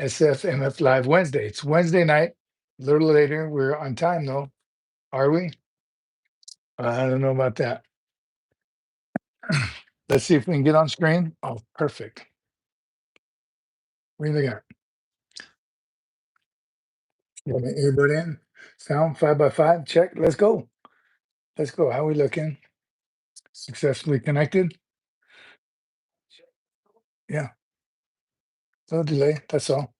SFMF Live Wednesday. It's Wednesday night, a little later. We're on time though. Are we? I don't know about that. Let's see if we can get on screen. Oh, perfect. What do you think? Got my earbud in. Sound 5x5. Check. Let's go. Let's go. How we looking? Successfully connected? Yeah. No delay. That's all.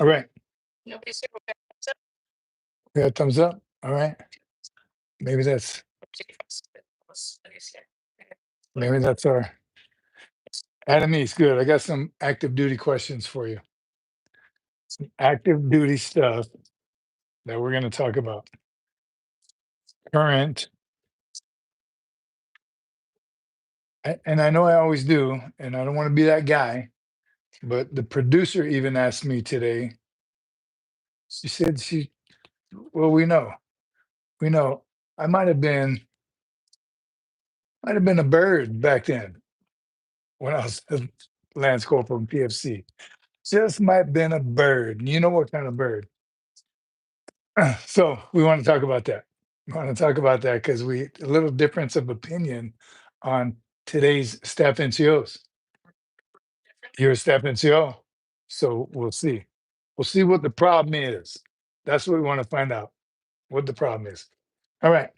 All right. We got thumbs up. All right. Maybe that's our Adam East. Good. I got some active duty questions for you. Some active duty stuff that we're going to talk about. Current. And I know I always do, and I don't want to be that guy, but the producer even asked me today. She said well, we know. I might have been a bird back then when I was a Lance Corporal in PFC. Just might have been a bird. And you know what kind of bird? So we want to talk about that. We want to talk about that because a little difference of opinion on today's staff NCOs. You're a staff NCO, so we'll see. We'll see what the problem is. That's what we want to find out. What the problem is. All right.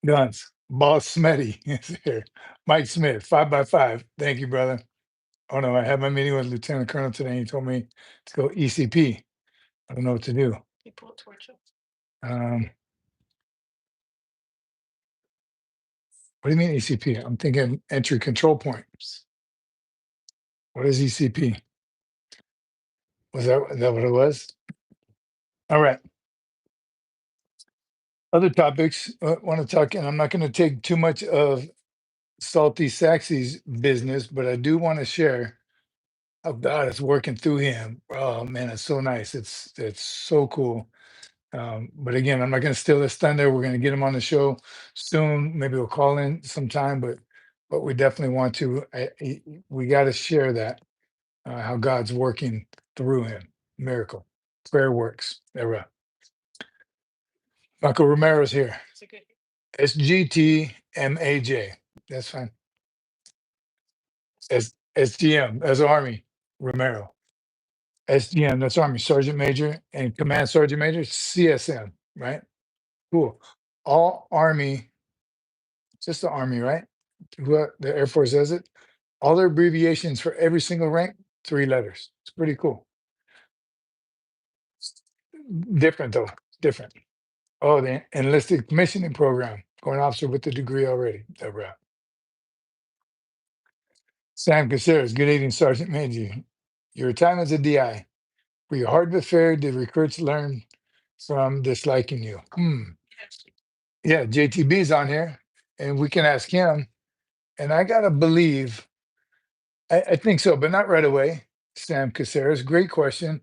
Guns. Boss Smetty is here. Mike Smith, 5x5. Thank you, brother. Oh no, I had my meeting with Lieutenant Colonel today. And he told me to go ECP. I don't know what to do. What do you mean ECP? I'm thinking entry control points. What is ECP? Is that what it was? All right. Other topics I want to talk, and I'm not going to take too much of Salty Saxy's business, but I do want to share how God is working through him. Oh man, it's so nice. It's so cool. But again, I'm not going to steal his thunder. We're going to get him on the show soon. Maybe we'll call in sometime, but we definitely want to. We got to share that how God's working through him. Miracle, prayer works. Era. Michael Romero's here. SgtMaj. That's fine. SGM. That's Army. Romero. SGM. That's Army Sergeant Major and Command Sergeant Major. CSM. Right. Cool. All Army. Just the Army, right? What the Air Force says it. All their abbreviations for every single rank, 3 letters. It's pretty cool. Different though. Different. Oh, the enlisted commissioning program. Going officer with the degree already. Right. Sam Caceres, good evening, Sergeant Major. Your time as a DI. Were you hard but fair? Did recruits learn from disliking you? Yeah, JTB's on here, and we can ask him. And I gotta believe, I think so, but not right away. Sam Caceres, great question.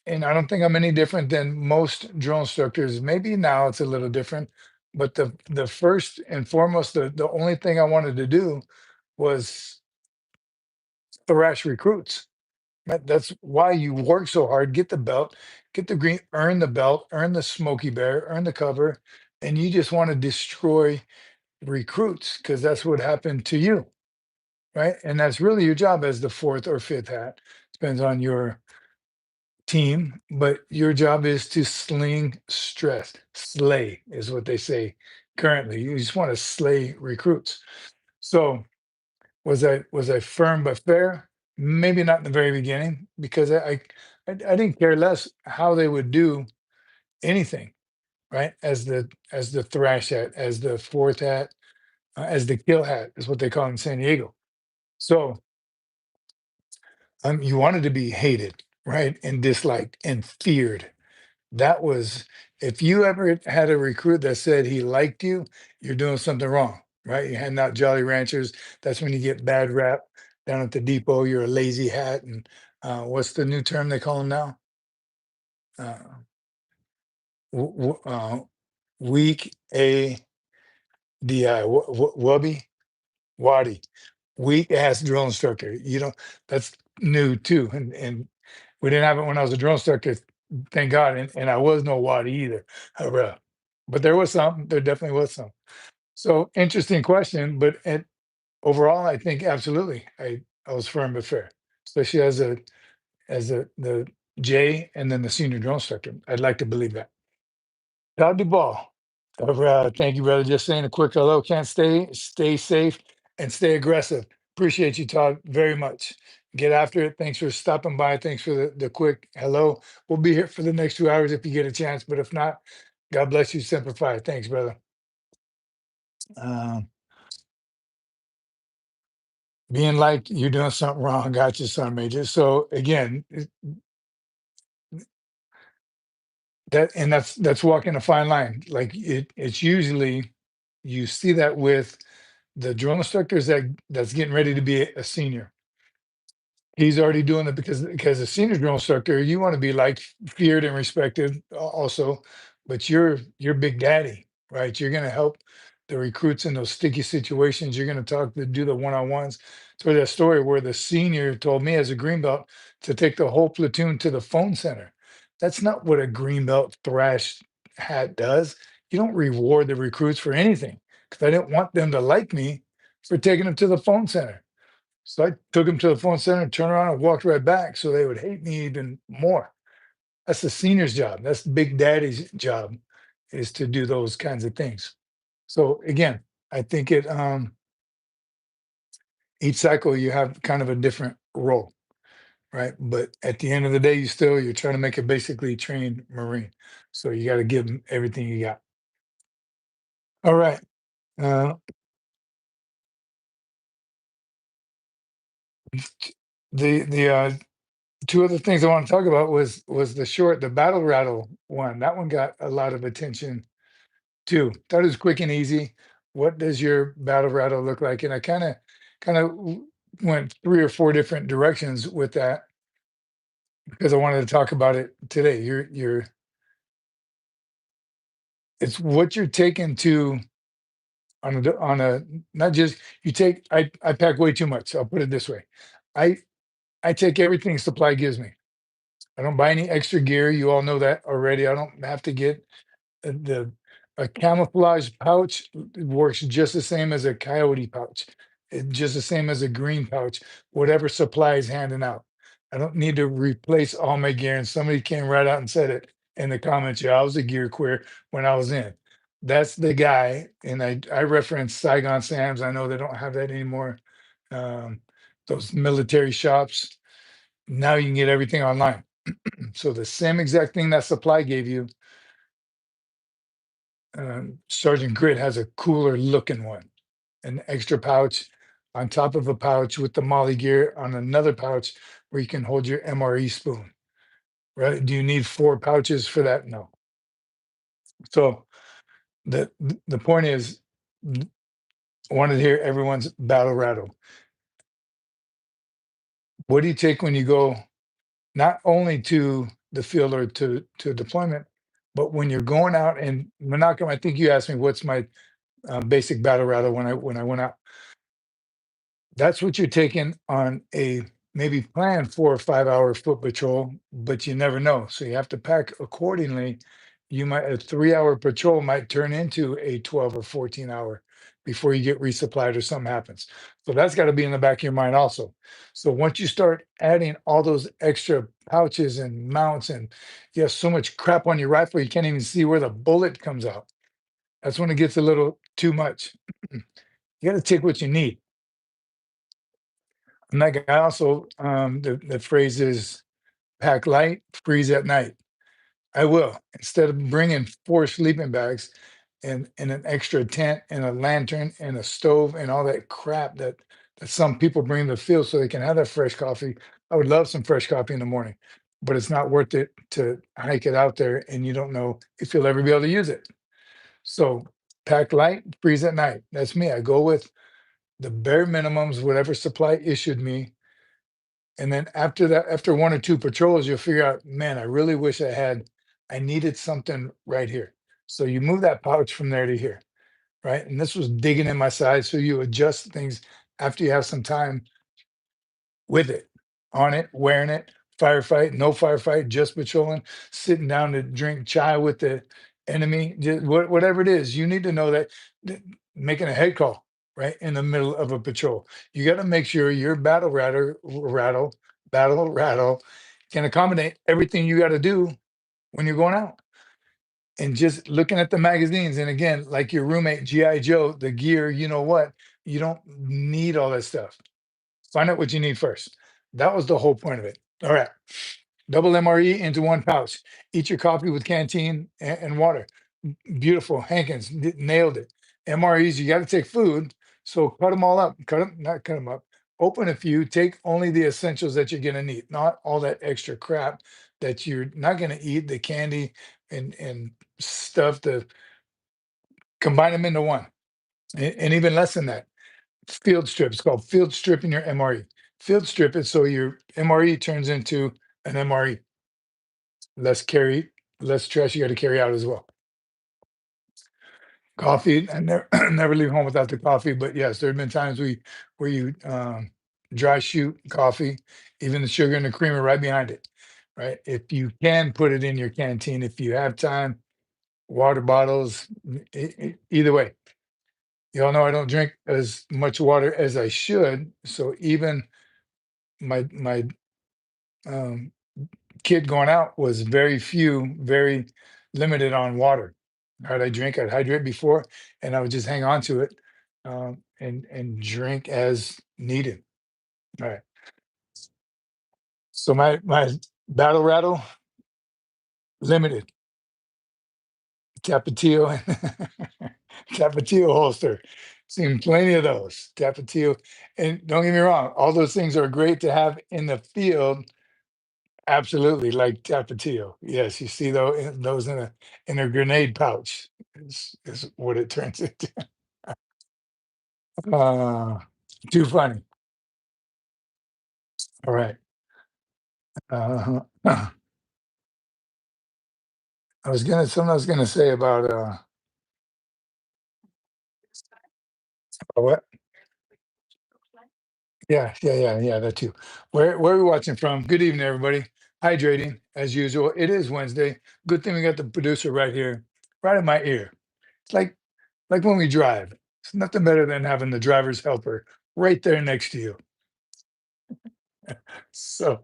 And I don't think I'm any different than most drill instructors. Maybe now it's a little different, but the first and foremost, the only thing I wanted to do was thrash recruits. That's why you work so hard, get the belt, get the green, earn the belt, earn the Smoky Bear, earn the cover, and you just want to destroy recruits because that's what happened to you, right? And that's really your job as the 4th or 5th hat. Depends on your team, but your job is to sling stress. Slay is what they say currently. You just want to slay recruits. So was I firm but fair? Maybe not in the very beginning because I didn't care less how they would do anything, right? As the thrash hat, as the 4th hat, as the kill hat is what they call in San Diego. So you wanted to be hated, right, and disliked and feared. That was if you ever had a recruit that said he liked you, you're doing something wrong, right? You're handing out Jolly Ranchers. That's when you get bad rap down at the depot. You're a lazy hat, and what's the new term they call them now? Uh, weak a di wubby waddy, weak ass drill instructor. You know that's new too, and we didn't have it when I was a drill instructor, thank God, and I was no wadi either. But there was some. There definitely was some. So interesting question, but overall, I think absolutely, I was firm but fair, especially as the J and then the senior drill instructor. I'd like to believe that. Todd Duvall. Thank you, brother. Just saying a quick hello. Can't stay safe and stay aggressive. Appreciate you, Todd, very much. Get after it. Thanks for stopping by. Thanks for the quick hello. We'll be here for the next 2 hours if you get a chance, but if not, God bless you. Semper Fi. Thanks, brother. Um, Being like you're doing something wrong, got you, son, major. So again, that's walking a fine line. Like it's usually you see that with the drill instructors that's getting ready to be a senior. He's already doing it because a senior drill instructor, you want to be like feared and respected also, but you're big daddy, right? You're gonna help the recruits in those sticky situations. You're gonna do the one-on-ones. So that story where the senior told me as a green belt to take the whole platoon to the phone center. That's not what a green belt thrash hat does. You don't reward the recruits for anything because I didn't want them to like me for taking them to the phone center. So I took him to the phone center, turned around and walked right back so they would hate me even more. That's the senior's job. That's Big Daddy's job is to do those kinds of things. So again, I think each cycle you have kind of a different role, right? But at the end of the day, you're trying to make a basically trained Marine. So you got to give them everything you got. All right. Uh, the two other things I want to talk about was the battle rattle one. That one got a lot of attention too. That is quick and easy. What does your battle rattle look like? And I kind of went 3 or 4 different directions with that because I wanted to talk about it today. It's what you're taking to on a not just you take I pack way too much. I'll put it this way. I I take everything supply gives me. I don't buy any extra gear. You all know that already. I don't have to get the a camouflage pouch works just the same as a coyote pouch, just the same as a green pouch, whatever supply is handing out. I don't need to replace all my gear. And somebody came right out and said it in the comments. Yeah, I was a gear queer when I was in. That's the guy. And I reference Saigon Sam's. I know they don't have that anymore. Um, those military shops. Now you can get everything online. So the same exact thing that supply gave you, Sergeant Grit has a cooler looking one, an extra pouch on top of a pouch with the Molly gear on another pouch where you can hold your MRE spoon. Right? Do you need 4 pouches for that? No. So the point is, I wanted to hear everyone's battle rattle. What do you take when you go not only to the field or to deployment, but when you're going out and Menachem, I think you asked me what's my basic battle rattle when I went out. That's what you're taking on a maybe planned 4 or 5 hour foot patrol, but you never know. So you have to pack accordingly. A 3 hour patrol might turn into a 12 or 14 hour before you get resupplied or something happens. So that's got to be in the back of your mind also. So once you start adding all those extra pouches and mounts, and you have so much crap on your rifle, you can't even see where the bullet comes out. That's when it gets a little too much. You got to take what you need. And that guy also, the phrase is pack light, freeze at night. I will. Instead of bringing 4 sleeping bags and an extra tent and a lantern and a stove and all that crap that some people bring to the field so they can have that fresh coffee. I would love some fresh coffee in the morning, but it's not worth it to hike it out there and you don't know if you'll ever be able to use it. So pack light, freeze at night. That's me. I go with the bare minimums, whatever supply issued me. And then after that, after 1 or 2 patrols, you'll figure out, man, I really wish I needed something right here. So you move that pouch from there to here, right? And this was digging in my side. So you adjust things after you have some time with it. on it, wearing it, firefight, no firefight, just patrolling, sitting down to drink chai with the enemy, just whatever it is, you need to know that making a head call right in the middle of a patrol. You got to make sure your battle rattle can accommodate everything you got to do when you're going out. And just looking at the magazines, and again, like your roommate GI Joe, the gear, you know what? You don't need all that stuff. Find out what you need first. That was the whole point of it. All right. Double MRE into one pouch. Eat your coffee with canteen and water. Beautiful. Hankins nailed it. MREs, you got to take food. So cut them all up. Not cut them up. Open a few. Take only the essentials that you're going to need, not all that extra crap that you're not going to eat, the candy and stuff, to combine them into one. And even less than that. Field strip. It's called field stripping your MRE. Field strip it so your MRE turns into an MRE. Less carry, less stress you got to carry out as well. Coffee, I never never leave home without the coffee. But yes, there have been times where you dry shoot coffee, even the sugar and the creamer right behind it. Right. If you can put it in your canteen, if you have time, water bottles, either way. You all know I don't drink as much water as I should. So even my um, kid going out was very limited on water. Right, I'd hydrate before, and I would just hang on to it and drink as needed. All right. So my battle rattle limited Tapatio Tapatio holster. Seen plenty of those Tapatio, and don't get me wrong, all those things are great to have in the field. Absolutely, like Tapatio. Yes, you see those in a grenade pouch is what it turns into. Uh, too funny. All right. Uh, something I was gonna say about what? Yeah, that too. Where are we watching from? Good evening, everybody. Hydrating as usual. It is Wednesday. Good thing we got the producer right here, right in my ear. It's like when we drive. It's nothing better than having the driver's helper right there next to you. So,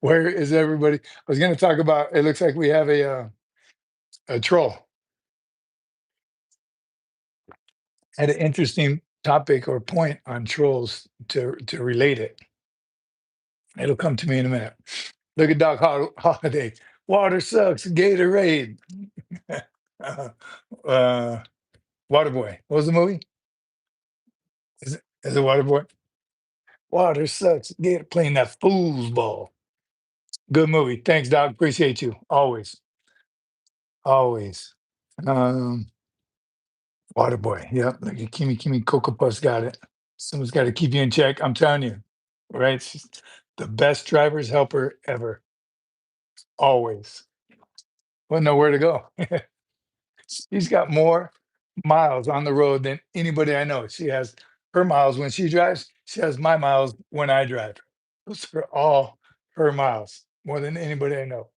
where is everybody? I was going to talk about. It looks like we have a troll. Had an interesting topic or point on trolls to relate it. It'll come to me in a minute. Look at Doc Holiday. Water sucks. Gatorade. uh, uh, Waterboy. What was the movie? Is it Waterboy? Water sucks. Gator playing that fool's ball. Good movie. Thanks, Doc. Appreciate you. Always. Always. Um, Waterboy. Yep. Like Kimmy Cocoa Puffs got it. Someone's got to keep you in check. I'm telling you. Right? She's the best driver's helper ever. Always. Well, nowhere to go. She's got more miles on the road than anybody I know. She has her miles when she drives. She has my miles when I drive. Those are all her miles, more than anybody I know.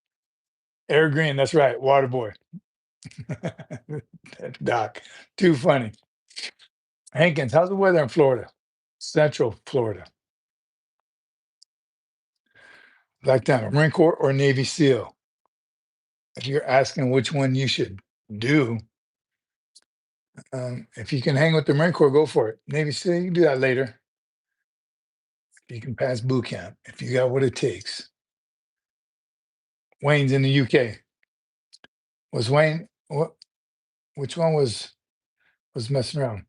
Air Green, that's right. Water boy. Doc, too funny. Hankins, how's the weather in Florida? Central Florida. Black Diamond, Marine Corps or Navy SEAL? If you're asking which one you should do, if you can hang with the Marine Corps, go for it. Navy SEAL, you can do that later. You can pass boot camp if you got what it takes. Wayne's in the UK. Was Wayne what? Which one was messing around?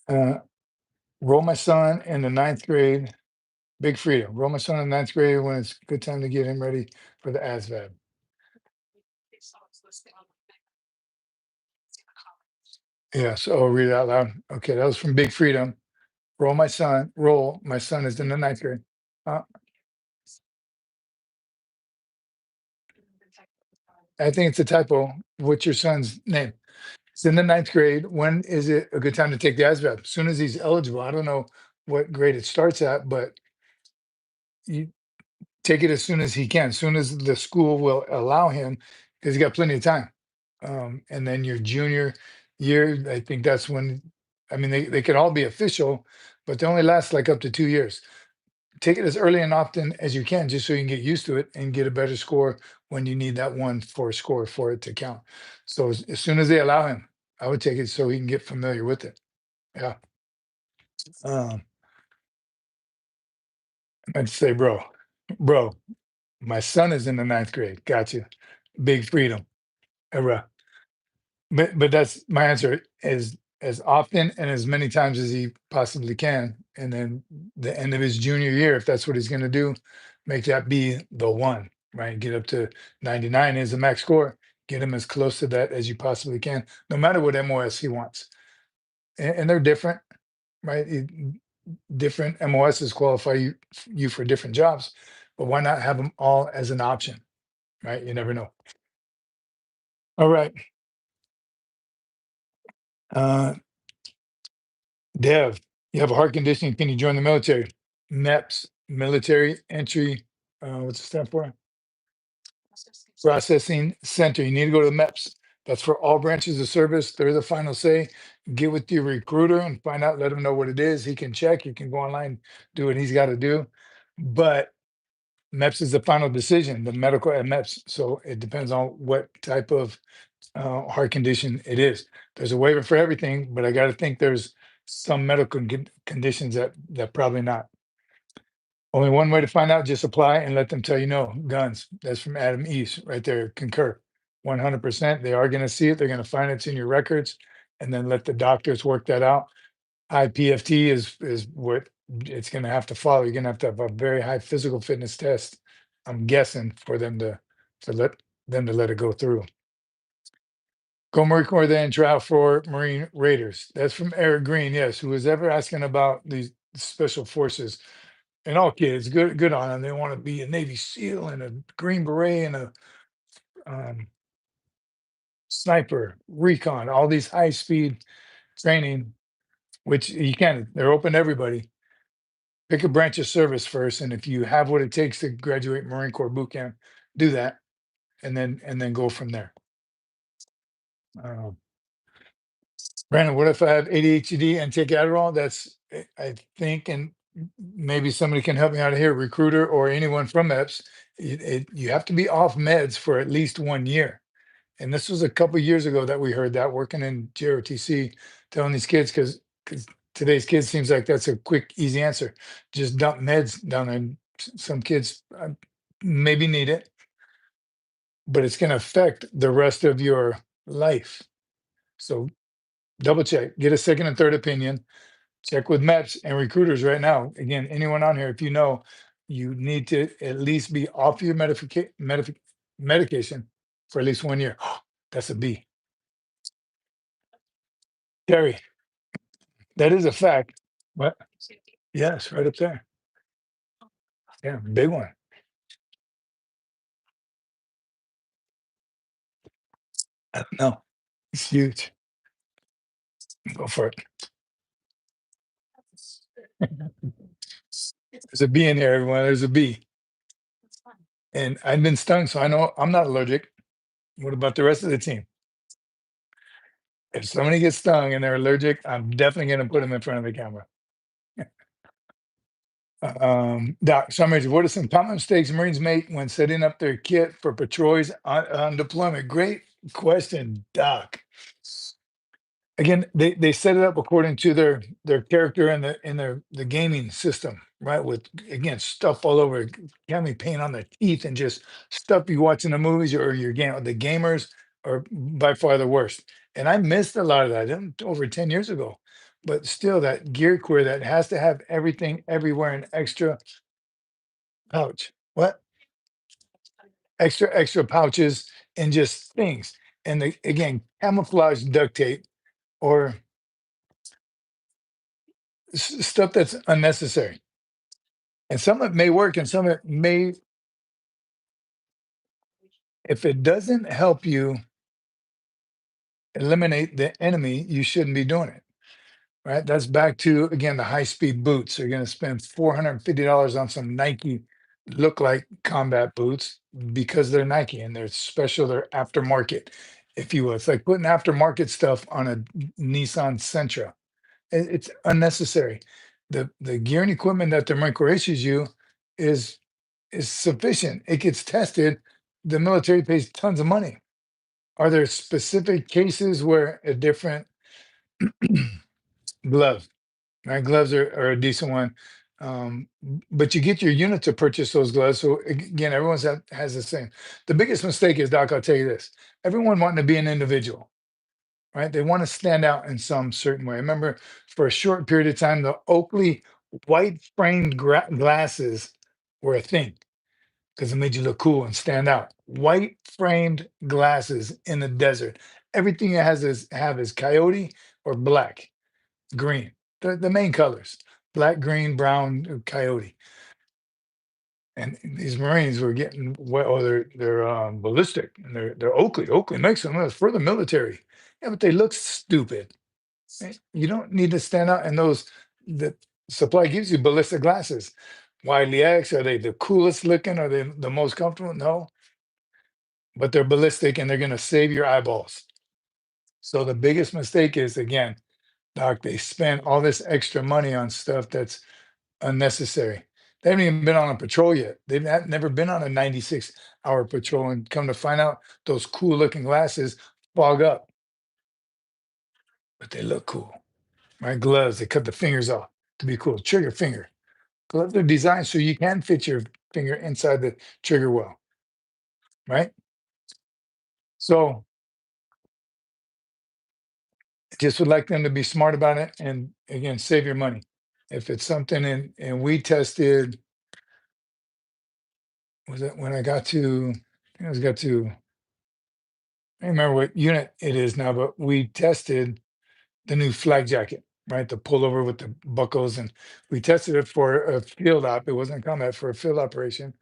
Uh, Roll my son in the ninth grade. Big freedom. Roll my son in ninth grade when it's a good time to get him ready for the ASVAB. Yeah. So I'll read it out loud. Okay, that was from Big Freedom. Roll my son. Roll my son is in the ninth grade. Uh, I think it's a typo. What's your son's name? It's in the ninth grade. When is it a good time to take the ASVAB? As soon as he's eligible. I don't know what grade it starts at, but you take it as soon as he can, as soon as the school will allow him, because he got plenty of time. And then your junior year, I think that's when, I mean, they can all be official, but they only last like up to 2 years. Take it as early and often as you can, just so you can get used to it and get a better score when you need that one for a score for it to count. So as soon as they allow him, I would take it so he can get familiar with it. Yeah. Um, I'd say, bro, my son is in the ninth grade. Gotcha. Big freedom. Era. But that's my answer is as often and as many times as he possibly can. And then the end of his junior year, if that's what he's going to do, make that be the one, right? Get up to 99 is the max score. Get him as close to that as you possibly can, no matter what MOS he wants. And they're different, right? Different MOSs qualify you for different jobs, but why not have them all as an option, right? You never know. All right. Uh, Dev, you have a heart condition. Can you join the military? MEPS, military entry. What's it stand for? Processing Center. You need to go to the MEPS. That's for all branches of service. They're the final say. Get with your recruiter and find out, let him know what it is. He can check. You can go online, do what he's got to do. But MEPS is the final decision, the medical at MEPS. So it depends on what type of heart condition it is. There's a waiver for everything, but I got to think there's some medical conditions that probably not. Only one way to find out, just apply and let them tell you no. Guns. That's from Adam East right there. Concur. 100%. They are going to see it. They're going to find it's in your records and then let the doctors work that out. IPFT is what it's going to have to follow. You're going to have a very high physical fitness test, I'm guessing, for them to let it go through. Go Marine Corps then, trial for Marine Raiders. That's from Eric Green. Yes, who was ever asking about these special forces and all kids. Good on them. They want to be a Navy SEAL and a Green Beret and a um, sniper, recon, all these high speed training, which you can. They're open to everybody. Pick a branch of service first, and if you have what it takes to graduate Marine Corps boot camp, do that, and then go from there. Um, Brandon, what if I have ADHD and take Adderall? That's, I think, and maybe somebody can help me out here, recruiter or anyone from MEPS. You have to be off meds for at least 1 year. And this was a couple years ago that we heard that working in JROTC, telling these kids, because today's kids seems like that's a quick, easy answer. Just dump meds down and some kids maybe need it, but it's going to affect the rest of your life. So double check, get a second and third opinion, check with MEPS and recruiters right now. Again, anyone on here, if you know, you need to at least be off your medication for at least 1 year. That's a B. Terry, that is a fact. What? Yes, right up there. Yeah, big one. I don't know. It's huge. Go for it. There's a bee in here, everyone. There's a bee. And I've been stung, so I know I'm not allergic. What about the rest of the team? If somebody gets stung and they're allergic, I'm definitely going to put them in front of the camera. Doc, summary, what are some common mistakes Marines make when setting up their kit for patrols on deployment? Great question, Doc. Again, they set it up according to their character and the gaming system, right? With again stuff all over, having paint on their teeth and just stuff you watch in the movies or your game. The gamers are by far the worst, and I missed a lot of that over 10 years ago. But still, that gear queer that has to have everything everywhere and extra pouch. What? Extra pouches and just things. And again, camouflage duct tape or stuff that's unnecessary. And some of it may work and some of it may, if it doesn't help you eliminate the enemy, you shouldn't be doing it. right? That's back to, again, the high-speed boots. They're going to spend $450 on some Nike look like combat boots because they're Nike and they're special, they're aftermarket, if you will. It's like putting aftermarket stuff on a Nissan Sentra. It's unnecessary. The gear and equipment that the Marine Corps issues you is is sufficient. It gets tested. The military pays tons of money. Are there specific cases where a different glove, right? Gloves are a decent one. But you get your unit to purchase those gloves. So again, everyone's has the same. The biggest mistake is, Doc, I'll tell you this. Everyone wanting to be an individual, right? They want to stand out in some certain way. I remember for a short period of time, the Oakley white framed glasses were a thing because it made you look cool and stand out. White framed glasses in the desert. Everything it has is have is coyote or black, green. The main colors: black, green, brown, coyote. And these Marines were getting well. Oh, they're ballistic and they're Oakley. Oakley makes them. That's for the military. Yeah, but they look stupid. Right? You don't need to stand out. And those the supply gives you ballistic glasses. Widely X, are they the coolest looking? Are they the most comfortable? No, but they're ballistic and they're going to save your eyeballs. So the biggest mistake is, again, Doc, they spend all this extra money on stuff that's unnecessary. They haven't even been on a patrol yet. They've never been on a 96-hour patrol, and come to find out, those cool looking glasses fog up, but they look cool. My gloves, they cut the fingers off to be cool. Trigger finger. Gloves are designed so you can fit your finger inside the trigger well, right? So just would like them to be smart about it and, again, save your money. If it's something, and we tested, was it when I got to, I think I was got to, I don't remember what unit it is now, but we tested the new flag jacket, right? The pullover with the buckles. And we tested it for a field op. It wasn't combat, for a field operation.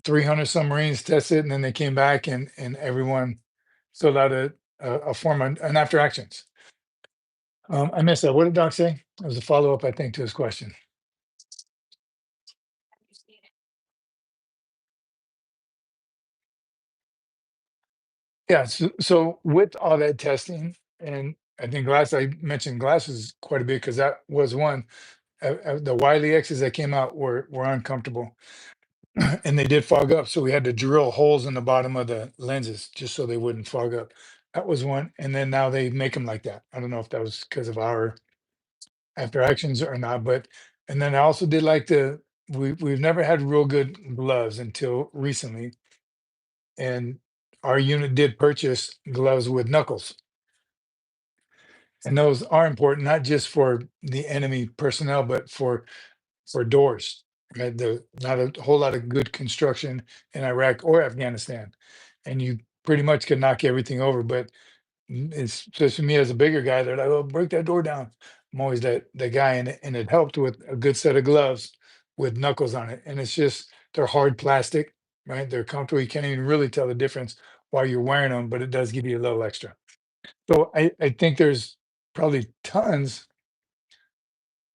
300 submarines tested, and then they came back and everyone filled out a form, an after actions. I missed that. What did Doc say? It was a follow up, I think, to his question. Yeah. So with all that testing, and I think I mentioned glasses quite a bit because that was one. The Wiley X's that came out were uncomfortable, and they did fog up. So we had to drill holes in the bottom of the lenses just so they wouldn't fog up. That was one. And then now they make them like that. I don't know if that was because of our after actions or not, but and then I also did like we've never had real good gloves until recently, and our unit did purchase gloves with knuckles, and those are important not just for the enemy personnel but for doors. Right? The not a whole lot of good construction in Iraq or Afghanistan, and you pretty much can knock everything over. But it's especially me as a bigger guy. They're like, "Oh, break that door down." I'm always that guy, and it helped with a good set of gloves with knuckles on it. And it's just they're hard plastic, right? They're comfortable. You can't even really tell the difference while you're wearing them, but it does give you a little extra. So I think there's probably tons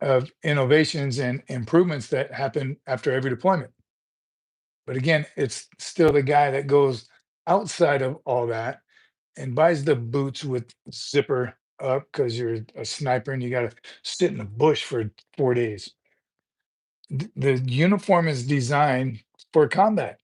of innovations and improvements that happen after every deployment. But again, it's still the guy that goes outside of all that and buys the boots with zipper up because you're a sniper and you got to sit in the bush for 4 days. The uniform is designed for combat,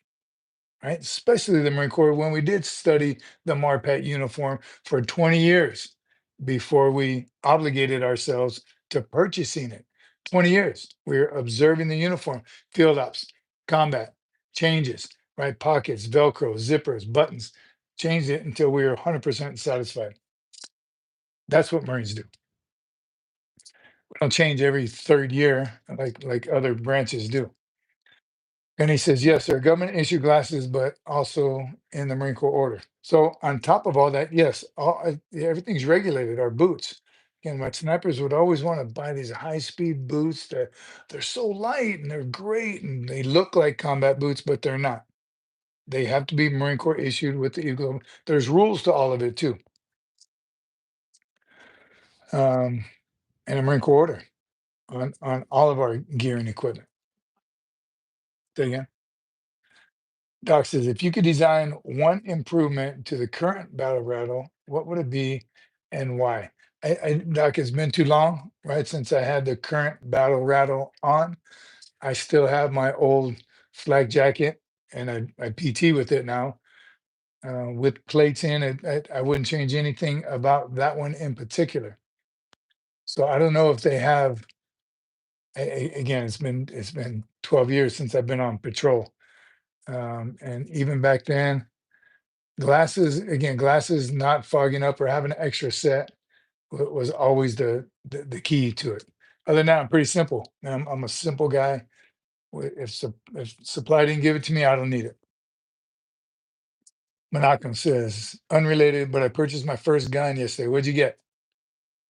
right? Especially the Marine Corps. When we did study the MARPAT uniform for 20 years before we obligated ourselves to purchasing it. 20 years. We're observing the uniform, field ops, combat, changes, right? Pockets, Velcro, zippers, buttons, changed it until we were 100% satisfied. That's what Marines do. We don't change every third year like other branches do. And he says, yes, there are government issued glasses, but also in the Marine Corps order. So on top of all that, yes, everything's regulated. Our boots. Again, my snipers would always want to buy these high speed boots that they're so light and they're great and they look like combat boots, but they're not. They have to be Marine Corps issued with the Eagle. There's rules to all of it too. Um, and a Marine Corps order on all of our gear and equipment. Say again. Doc says, if you could design one improvement to the current battle rattle, what would it be and why? Doc, it's been too long, right? Since I had the current battle rattle on. I still have my old flak jacket and I PT with it now, with plates in it. I wouldn't change anything about that one in particular. So I don't know if they have, again, it's been 12 years since I've been on patrol. And even back then, glasses not fogging up or having an extra set was always the key to it. Other than that, I'm pretty simple. I'm a simple guy. If supply didn't give it to me, I don't need it. Menachem says, unrelated, but I purchased my first gun yesterday. What'd you get?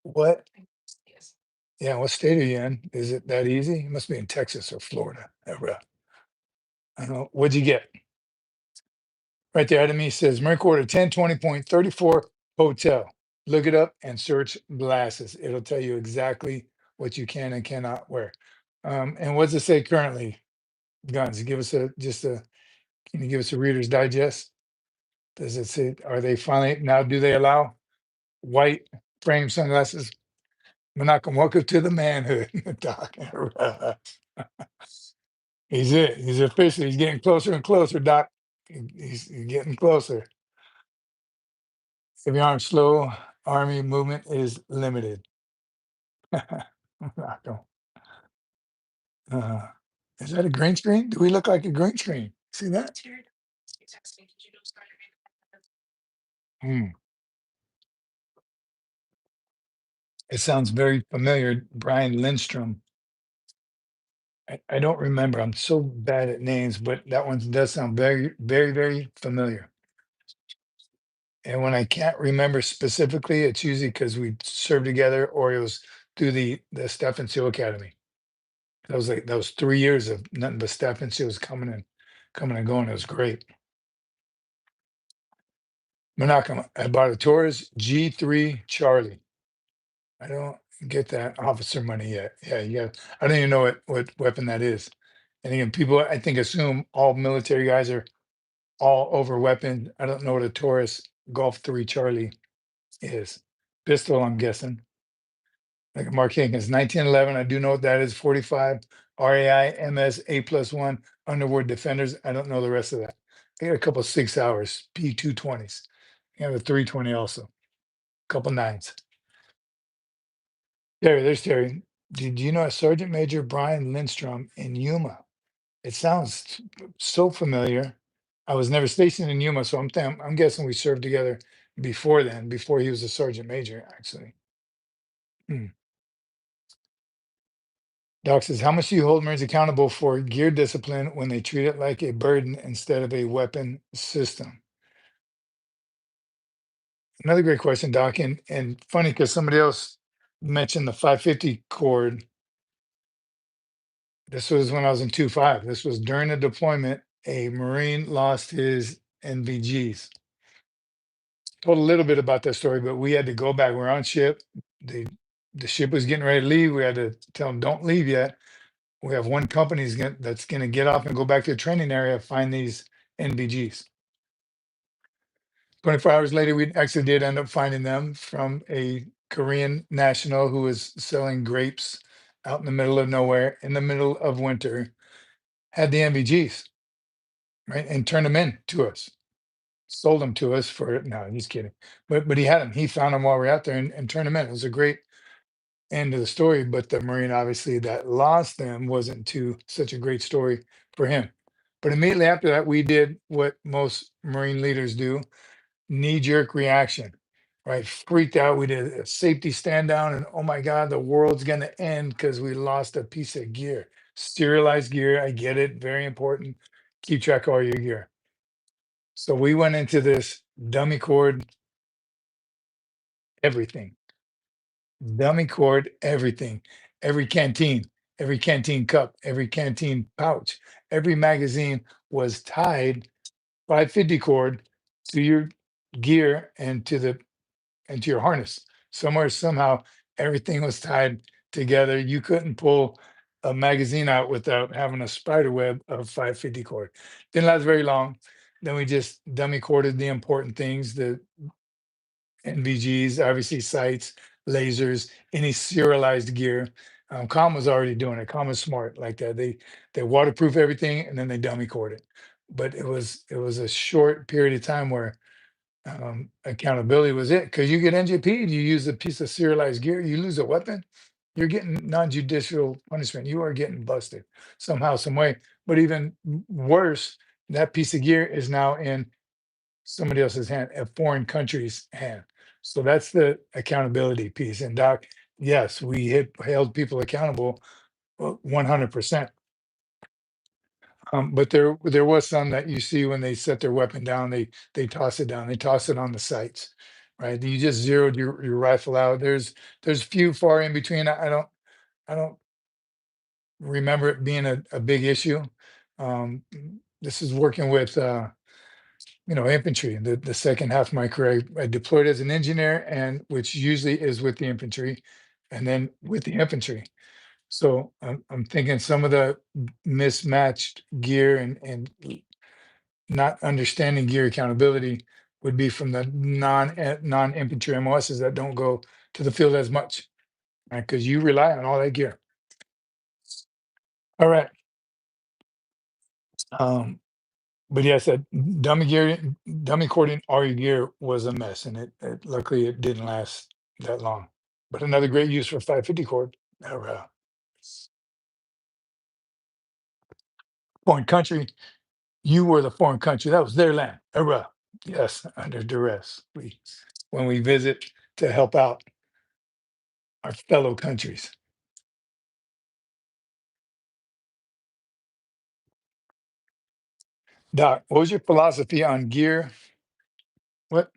What? Yeah, what state are you in? Is it that easy? It must be in Texas or Florida. I don't know. What'd you get? Right there, to me says Marine Corps 1020.34 hotel. Look it up and search glasses. It'll tell you exactly what you can and cannot wear. And what's it say currently? Guns. Give us can you give us a Reader's Digest? Does it say, are they finally, now do they allow white frame sunglasses? Menachem, welcome to the manhood, Doc. He's officially, he's getting closer and closer, Doc. He's getting closer. If your arm's slow, army movement is limited. Menachem. Uh, is that a green screen? Do we look like a green screen? See that? Hmm. It sounds very familiar. Brian Lindstrom. I don't remember. I'm so bad at names, but that one does sound very, very, very familiar. And when I can't remember specifically, it's usually because we served together or it was through the Staff and SEAL Academy. That was 3 years of nothing but Staff and SEALs coming and going. It was great. Menachem, I bought a Taurus G3 Charlie. I don't get that officer money yet. Yeah, you got. I don't even know what weapon that is. And again, people I think assume all military guys are all over weapon. I don't know what a Taurus Golf 3 Charlie is. Pistol, I'm guessing. Like Mark Hankins, 1911. I do know what that is. 45 RAI MS A+1 Underwood Defenders. I don't know the rest of that. I got a couple 6 hours P220s. I have a 320 also. Couple nines. Terry, there's Terry. Did you know a Sergeant Major Brian Lindstrom in Yuma? It sounds so familiar. I was never stationed in Yuma, so I'm guessing we served together before then, before he was a sergeant major, actually. Hmm. Doc says, how much do you hold Marines accountable for gear discipline when they treat it like a burden instead of a weapon system? Another great question, Doc, and funny because somebody else mentioned the 550 cord. This was when I was in 2-5. This was during the deployment. A Marine lost his NVGs. Told a little bit about that story, but we had to go back. We're on ship. The ship was getting ready to leave. We had to tell them, don't leave yet. We have one company that's going to get off and go back to the training area, find these NVGs. 24 hours later, we actually did end up finding them from a Korean national who was selling grapes out in the middle of nowhere in the middle of winter, had the NVGs, right? And turned them in to us. Sold them to us for, no, he's kidding. But he had them. He found them while we were out there and turned them in. It was a great end of the story. But the Marine obviously that lost them wasn't such a great story for him. But immediately after that, we did what most Marine leaders do, knee-jerk reaction, right? Freaked out. We did a safety stand down and oh my God, the world's gonna end because we lost a piece of gear. Serialized gear, I get it, very important. Keep track of all your gear. So we went into this dummy cord, everything. Dummy cord, everything. Every canteen cup, every canteen pouch, every magazine was tied 550 cord to your gear and to your harness. Somewhere, somehow, Everything was tied together. You couldn't pull a magazine out without having a spider web of 550 cord. Didn't last very long. Then we just dummy corded the important things, the NVGs, obviously sights, lasers, any serialized gear. Com was already doing it. Com was smart like that. They waterproof everything and then they dummy cord it. But it was a short period of time where accountability was it. Because you get NJP, you use a piece of serialized gear, you lose a weapon, you're getting non-judicial punishment. You are getting busted somehow, some way. But even worse, that piece of gear is now in somebody else's hand, a foreign country's hand. So that's the accountability piece. And Doc, yes, we held people accountable 100%. But there was some that you see when they set their weapon down, they toss it down, they toss it on the sights, right? You just zeroed your rifle out. There's few far in between. I don't remember it being a big issue. Um, this is working with infantry. The second half of my career, I deployed as an engineer, and which usually is with the infantry, and then with the infantry. So I'm thinking some of the mismatched gear and not understanding gear accountability would be from the non infantry MOSs that don't go to the field as much, right? Because you rely on all that gear. All right. Um, but yes, that dummy cording all your gear was a mess, and luckily it didn't last that long. But another great use for 550 cord. Foreign country, you were the foreign country. That was their land. Hurrah. Yes, under duress. When we visit to help out our fellow countries. Doc, what was your philosophy on gear? What?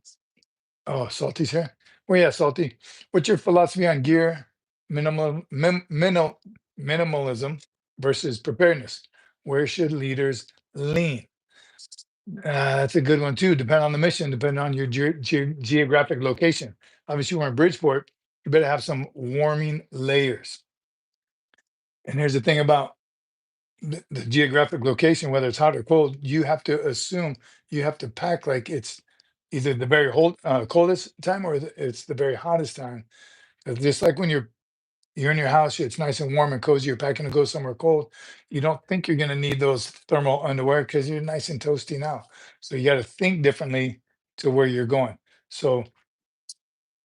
Oh, Salty's here. Well, yeah, Salty. What's your philosophy on gear, minimalism versus preparedness? Where should leaders lean? That's a good one too. Depending on the mission, depending on your geographic location. Obviously, we're in Bridgeport. You better have some warming layers. And here's the thing about the geographic location, whether it's hot or cold, you have to assume you have to pack like it's either the very coldest time or it's the very hottest time. 'Cause just like when you're in your house, it's nice and warm and cozy, you're packing to go somewhere cold. You don't think you're going to need those thermal underwear because you're nice and toasty now. So you got to think differently to where you're going. So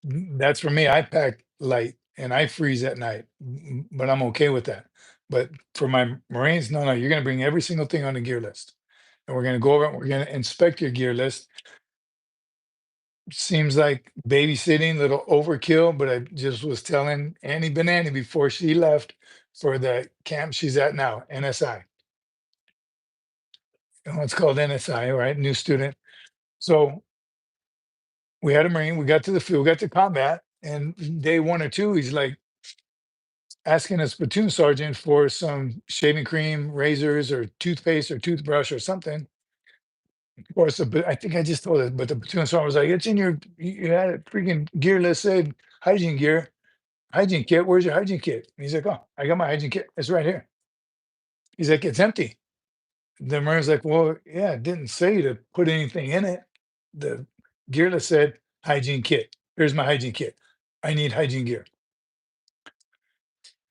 that's for me. I pack light and I freeze at night, but I'm okay with that. But for my Marines, no, you're going to bring every single thing on the gear list. And we're going to go over and we're going to inspect your gear list. Seems like babysitting, little overkill, but I just was telling Annie Banani before she left for the camp she's at now, NSI. It's called NSI, right? New student. So we had a Marine, we got to the field, we got to combat, and day 1 or 2, he's like asking his platoon sergeant for some shaving cream, razors, or toothpaste or toothbrush or something. Of course, but I think I just told it, but the platoon sergeant was like, "It's in you had a freaking gear list said hygiene gear, hygiene kit. Where's your hygiene kit?" And he's like, "Oh, I got my hygiene kit. It's right here." He's like, "It's empty." The Marine's like, "Well, yeah, it didn't say to put anything in it. The gear list said hygiene kit. Here's my hygiene kit. I need hygiene gear."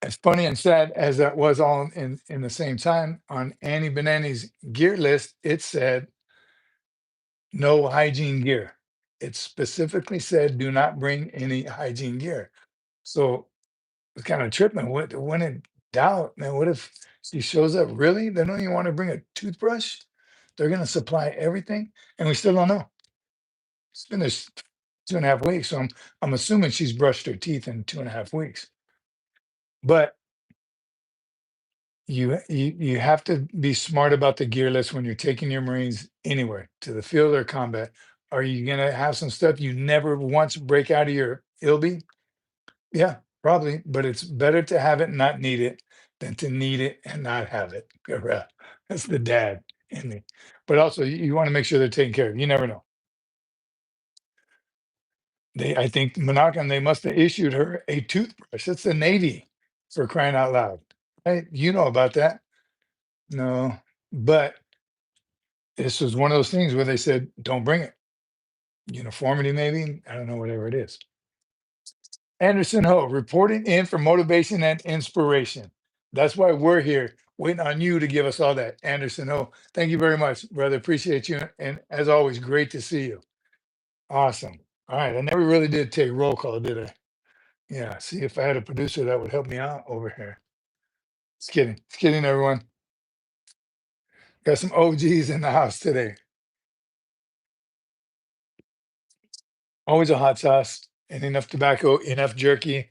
As funny and sad as that was all in the same time, on Annie Banani's gear list, it said no hygiene gear. It specifically said do not bring any hygiene gear. So it's kind of tripping. When in doubt, man, what if she shows up? Really? They don't even want to bring a toothbrush? They're gonna supply everything, and we still don't know. It's been this 2.5 weeks, so I'm assuming she's brushed her teeth in 2.5 weeks. But you have to be smart about the gear list when you're taking your Marines anywhere to the field or combat. Are you gonna have some stuff you never once break out of your ILB? Yeah, probably, but it's better to have it and not need it than to need it and not have it. Correct. That's the dad in me. But also, you want to make sure they're taken care of. You never know. I think Menachem, they must have issued her a toothbrush. It's the Navy, for crying out loud. Right? You know about that. No, but this was one of those things where they said, don't bring it. Uniformity, maybe. I don't know, whatever it is. Anderson Ho, reporting in for motivation and inspiration. That's why we're here, waiting on you to give us all that. Anderson Ho, thank you very much, brother. Appreciate you. And as always, great to see you. Awesome. All right. I never really did take roll call, did I? Yeah. See, if I had a producer that would help me out over here. Just kidding. Just kidding, everyone. Got some OGs in the house today. Always a hot sauce and enough tobacco, enough jerky.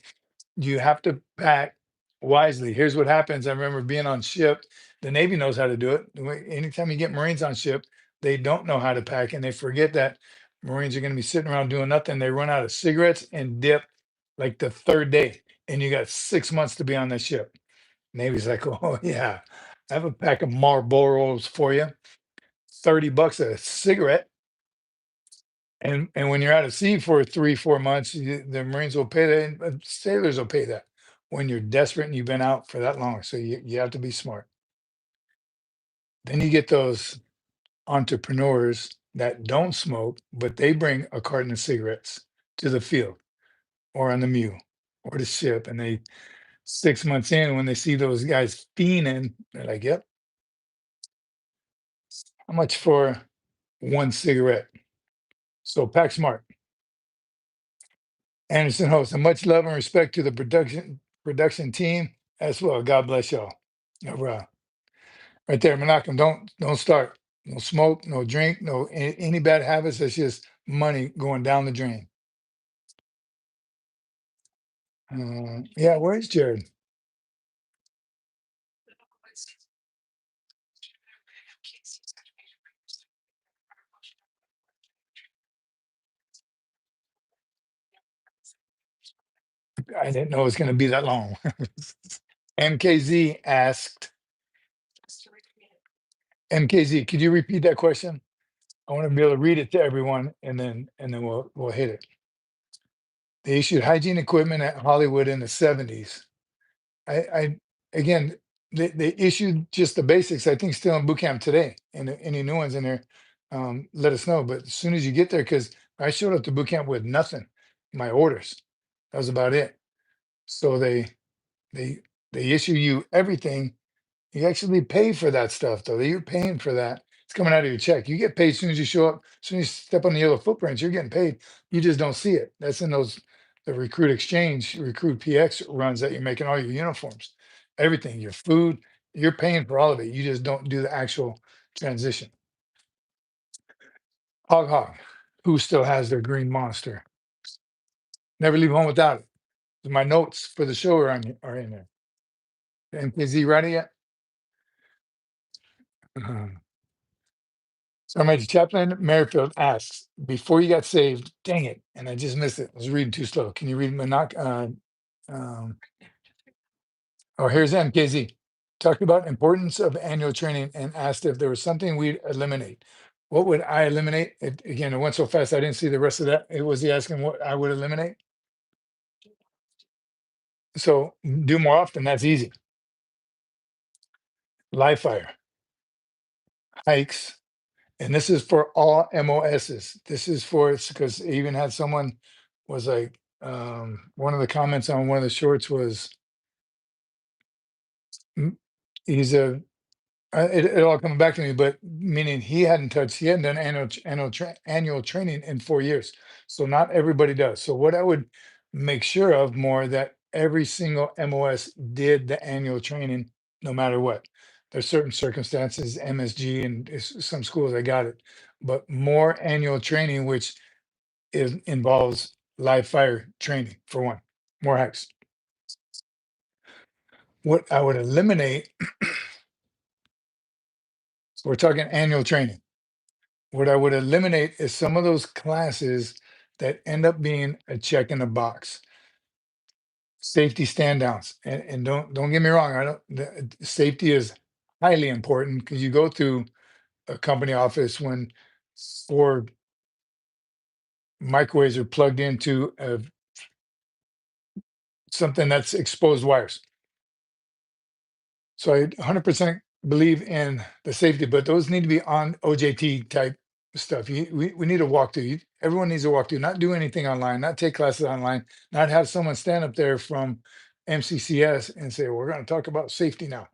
You have to pack wisely. Here's what happens. I remember being on ship. The Navy knows how to do it. Anytime you get Marines on ship, they don't know how to pack and they forget that Marines are going to be sitting around doing nothing. They run out of cigarettes and dip like the third day, and you got 6 months to be on the ship. Navy's like, oh yeah, I have a pack of Marlboros for you, $30 a cigarette. And when you're out at sea for 3 4 months, the Marines will pay that, and sailors will pay that when you're desperate and you've been out for that long. So you have to be smart. Then you get those entrepreneurs that don't smoke, but they bring a carton of cigarettes to the field or on the mule or the ship, and they 6 months in, when they see those guys fiending, they're like, "Yep, how much for one cigarette?" So pack smart. Anderson hosts, and much love and respect to the production team as well. God bless y'all. All right, right there, Menachem. Don't start. No smoke, no drink, no any bad habits. It's just money going down the drain. Yeah, where's Jared? I didn't know it was going to be that long. MKZ asked, MKZ, could you repeat that question? I want to be able to read it to everyone, and then we'll hit it. They issued hygiene equipment at Hollywood in the 70s. I again, they issued just the basics. I think still in boot camp today. And any new ones in there, let us know. But as soon as you get there, because I showed up to boot camp with nothing, my orders. That was about it. So they they issue you everything. You actually pay for that stuff, though. You're paying for that. It's coming out of your check. You get paid as soon as you show up. As soon as you step on the yellow footprints, you're getting paid. You just don't see it. That's in those the recruit exchange, recruit PX runs that you're making all your uniforms, everything, your food. You're paying for all of it. You just don't do the actual transition. Hog hog, who still has their green monster? Never leave home without it. My notes for the show are in there. MKZ ready yet? So Major Chaplain Merrifield asks, before you got saved, dang it, and I just missed it. I was reading too slow. Can you read um, oh, here's MKZ. Talked about importance of annual training and asked if there was something we'd eliminate. What would I eliminate? Again, it went so fast I didn't see the rest of that. It was he asking what I would eliminate. So do more often. That's easy. Live fire, hikes, and this is for all MOSs. This is for because even had someone was like one of the comments on one of the shorts was he's a it all coming back to me, but meaning he hadn't done annual training in 4 years. So not everybody does. So what I would make sure of more that every single MOS did the annual training no matter what. There's certain circumstances, MSG and some schools I got it, but more annual training, which involves live fire training for one, more hacks. What I would eliminate, so we're talking annual training. What I would eliminate is some of those classes that end up being a check in the box. Safety stand downs. And don't get me wrong, I don't safety is highly important because you go through a company office when for microwaves are plugged into something that's exposed wires. So I 100% believe in the safety, but those need to be on OJT type stuff. We need to walk through. Everyone needs to walk through, not do anything online, not take classes online, not have someone stand up there from MCCS and say, we're going to talk about safety now.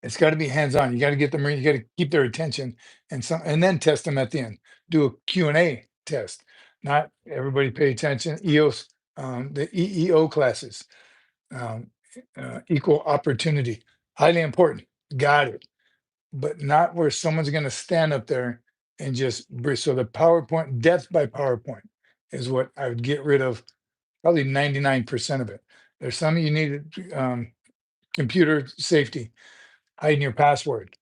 It's got to be hands-on. You got to get them, you got to keep their attention and then test them at the end. Do a Q&A test. Not everybody pay attention. EOS, the EEO classes, um, equal opportunity, highly important. Got it. But not where someone's going to stand up there and just so the PowerPoint, death by PowerPoint is what I would get rid of, probably 99% of it. There's some you need, computer safety, hiding your password,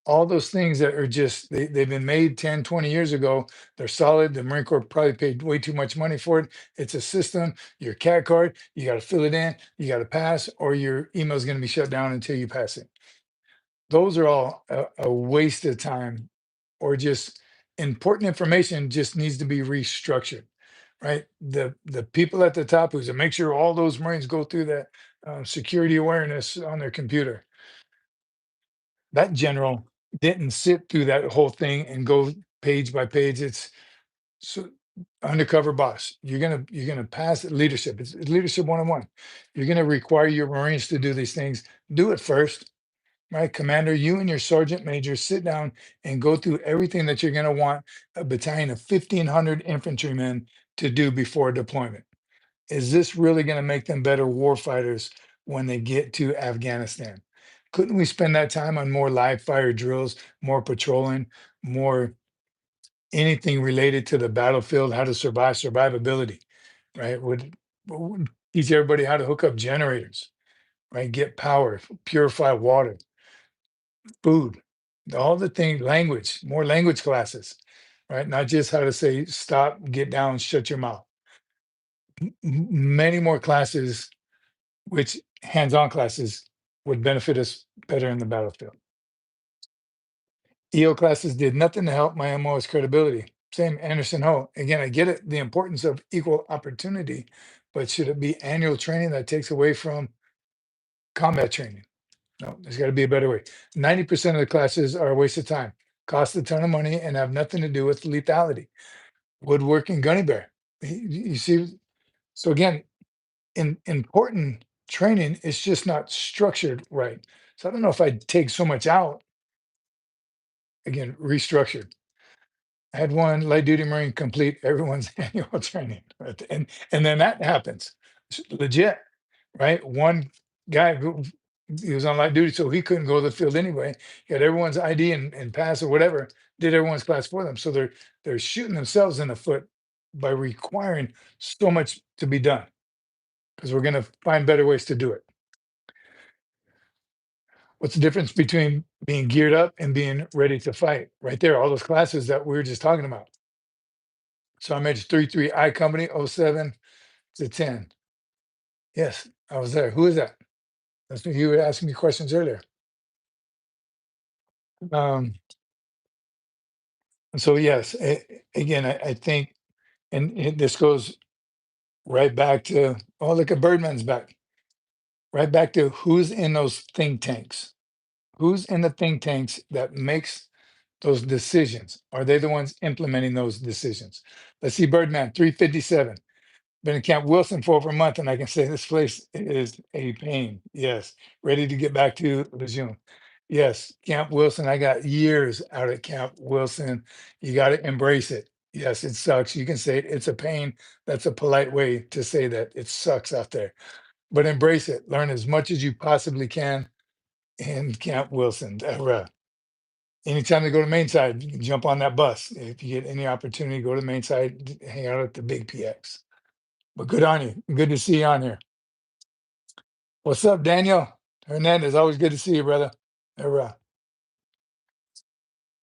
all those things that are just they've been made 10, 20 years ago. They're solid. The Marine Corps probably paid way too much money for it. It's a system. Your CAT card, you got to fill it in, you got to pass, or your email is going to be shut down until you pass it. Those are all a waste of time, or just important information just needs to be restructured, right? The people at the top who's to make sure all those Marines go through that security awareness on their computer. That general didn't sit through that whole thing and go page by page. It's so undercover boss. You're gonna pass leadership. It's leadership 101. You're gonna require your Marines to do these things. Do it first, right? Commander, you and your sergeant major sit down and go through everything that you're gonna want a battalion of 1,500 infantrymen to do before deployment. Is this really going to make them better war fighters when they get to Afghanistan? Couldn't we spend that time on more live fire drills, more patrolling, more anything related to the battlefield, how to survive, survivability, right? Would teach everybody how to hook up generators, right? Get power, purify water, food, all the things, language, more language classes, right? Not just how to say stop, get down, shut your mouth. Many more classes which hands-on classes would benefit us better in the battlefield. EO classes did nothing to help my MOS credibility. Same Anderson Ho. Again, I get it, the importance of equal opportunity, but should it be annual training that takes away from combat training? No, there's got to be a better way. 90% of the classes are a waste of time, cost a ton of money, and have nothing to do with lethality. Woodworking gunny bear. You see, so again, important training is just not structured right. So I don't know if I'd take so much out. Again, restructured. I had one light duty Marine complete everyone's annual training, right? And then that happens. It's legit, right? One guy who he was on light duty, so he couldn't go to the field anyway. He had everyone's ID and pass or whatever, did everyone's class for them. So they're shooting themselves in the foot by requiring so much to be done because we're going to find better ways to do it. What's the difference between being geared up and being ready to fight? Right there, all those classes that we were just talking about. So I'm Edge 33 I Company 07 to 10. Yes, I was there. Who is that? That's me. You were asking me questions earlier. Um, so yes, again, I think, and this goes right back to, oh, look at Birdman's back. Right back to who's in those think tanks. Who's in the think tanks that makes those decisions? Are they the ones implementing those decisions? Let's see, Birdman 357. Been in Camp Wilson for over a month, and I can say this place is a pain. Yes, ready to get back to Lejeune. Yes, Camp Wilson. I got years out at Camp Wilson. You got to embrace it. Yes, it sucks. You can say it. It's a pain. That's a polite way to say that. It sucks out there, but embrace it. Learn as much as you possibly can in Camp Wilson. Anytime they go to main side, you can jump on that bus. If you get any opportunity, go to the main side, hang out at the big PX. But good on you. Good to see you on here. What's up, Daniel Hernandez? Always good to see you, brother. Hurrah.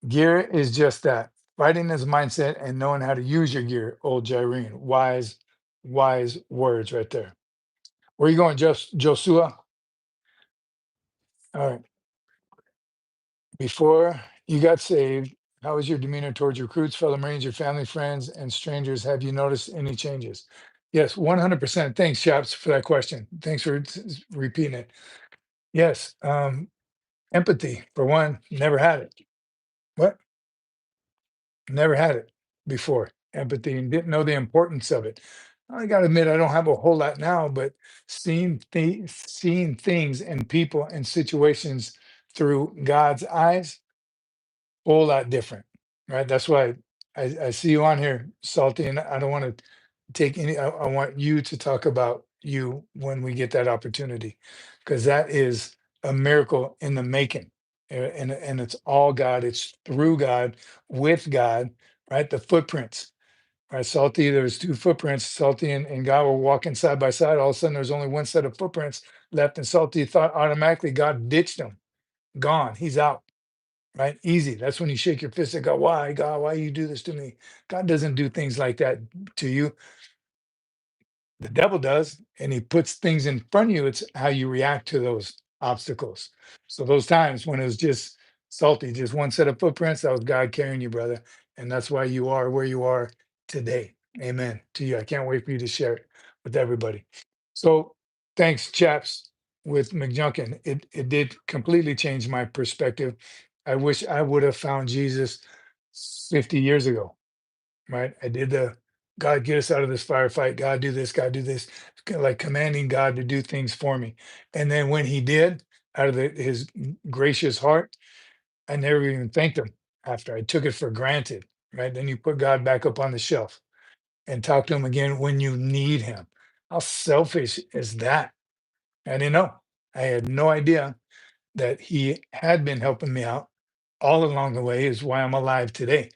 Gear is just that. Fighting is mindset and knowing how to use your gear, old Jyrene. Wise words right there. Where are you going, Joshua? All right. Before you got saved, How is your demeanor towards recruits, fellow Marines, your family, friends, and strangers? Have you noticed any changes? Yes, 100%. Thanks, Chaps, for that question. Thanks for repeating it. Yes, empathy, for one, never had it. What? Never had it before. Empathy and didn't know the importance of it. I got to admit, I don't have a whole lot now, but seeing things and people and situations through God's eyes, whole lot different, right? That's why I see you on here, Salty, and I don't want to take any. I want you to talk about you when we get that opportunity, because that is a miracle in the making, and it's all God. It's through God, with God, right? The footprints, right? Salty, there's two footprints. Salty and God were walking side by side. All of a sudden, there's only one set of footprints left, and Salty thought automatically God ditched him, gone. He's out, right? Easy. That's when you shake your fist and go, "Why, God? Why you do this to me?" God doesn't do things like that to you. The devil does, and he puts things in front of you. It's how you react to those obstacles. So those times when it was just Salty, just one set of footprints, that was God carrying you, brother. And that's why you are where you are today. Amen to you. I can't wait for you to share it with everybody. So thanks, chaps, with McJunkin. It did completely change my perspective. I wish I would have found Jesus 50 years ago, right? I did the God get us out of this firefight. God do this. God do this. Like commanding God to do things for me. And then when He did, out of His gracious heart, I never even thanked Him after. I took it for granted. Right. Then you put God back up on the shelf and talk to Him again when you need Him. How selfish is that? I didn't know. I had no idea that He had been helping me out all along the way. Is why I'm alive today,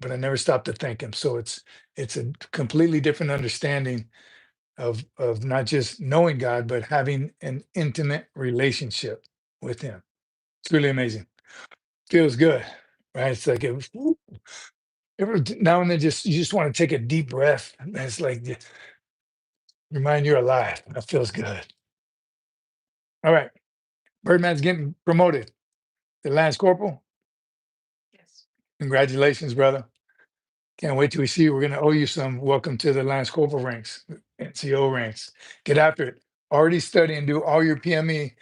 but I never stopped to thank him. So it's a completely different understanding of not just knowing God, but having an intimate relationship with Him. It's really amazing. Feels good, right? It's like now and then, just you just want to take a deep breath. And it's like remind you're alive. That feels good. All right, Birdman's getting promoted. The Lance Corporal. Congratulations, brother. Can't wait till we see you. We're going to owe you some welcome to the Lance Corporal ranks, NCO ranks. Get after it. Already study and do all your PME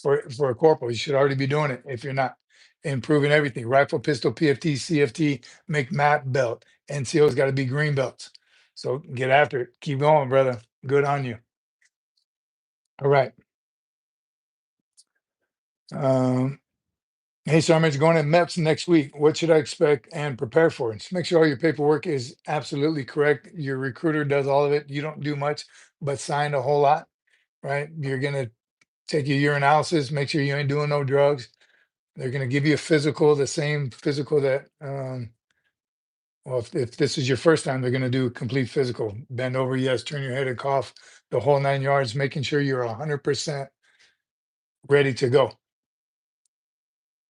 for a corporal. You should already be doing it if you're not. Improving everything. Rifle, pistol, PFT, CFT, make map belt. NCO's got to be green belts. So get after it. Keep going, brother. Good on you. All right. Hey, Sarmage, going to MEPS next week. What should I expect and prepare for? Just make sure all your paperwork is absolutely correct. Your recruiter does all of it. You don't do much, but sign a whole lot, right? You're going to take your urinalysis, make sure you ain't doing no drugs. They're going to give you a physical, the same physical that, well, if this is your first time, they're going to do a complete physical. Bend over, yes, turn your head and cough, the whole 9 yards, making sure you're 100% ready to go.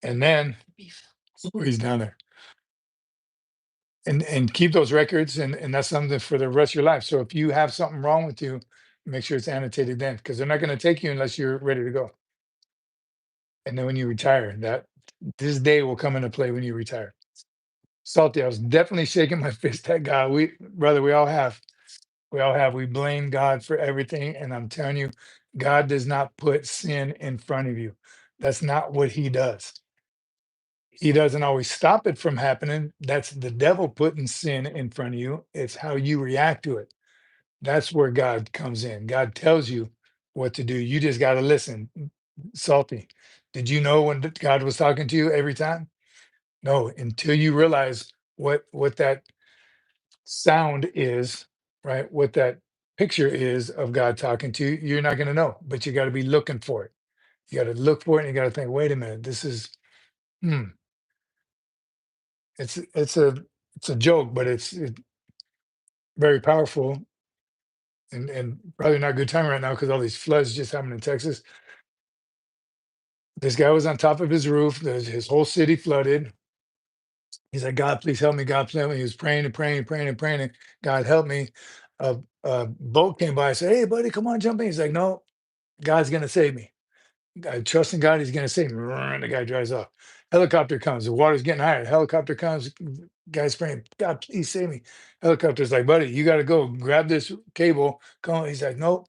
And then, oh, he's down there. And keep those records, and that's something for the rest of your life. So if you have something wrong with you, make sure it's annotated then, because they're not going to take you unless you're ready to go. And then when you retire, that this day will come into play when you retire. Salty, I was definitely shaking my fist at God. Brother, we all have. We blame God for everything, and I'm telling you, God does not put sin in front of you. That's not what He does. He doesn't always stop it from happening. That's the devil putting sin in front of you. It's how you react to it. That's where God comes in. God tells you what to do. You just got to listen. Salty. Did you know when God was talking to you every time? No, until you realize what that sound is, right? What that picture is of God talking to you, you're not going to know, but you got to be looking for it. You got to look for it and you got to think, wait a minute, this is hmm, it's it's a joke, but it's very powerful and probably not a good time right now because all these floods just happened in Texas. This guy was on top of his roof. His whole city flooded. He's like, God, please help me. God, please help me. He was praying and praying and praying and praying. And God, help me. A boat came by and said, hey, buddy, come on, jump in. He's like, no, God's going to save me. I trust in God, he's going to save me. The guy drives off. Helicopter comes. The water's getting higher. Helicopter comes. Guy's praying, God, please save me. Helicopter's like, buddy, you got to go grab this cable. Come on. He's like, nope,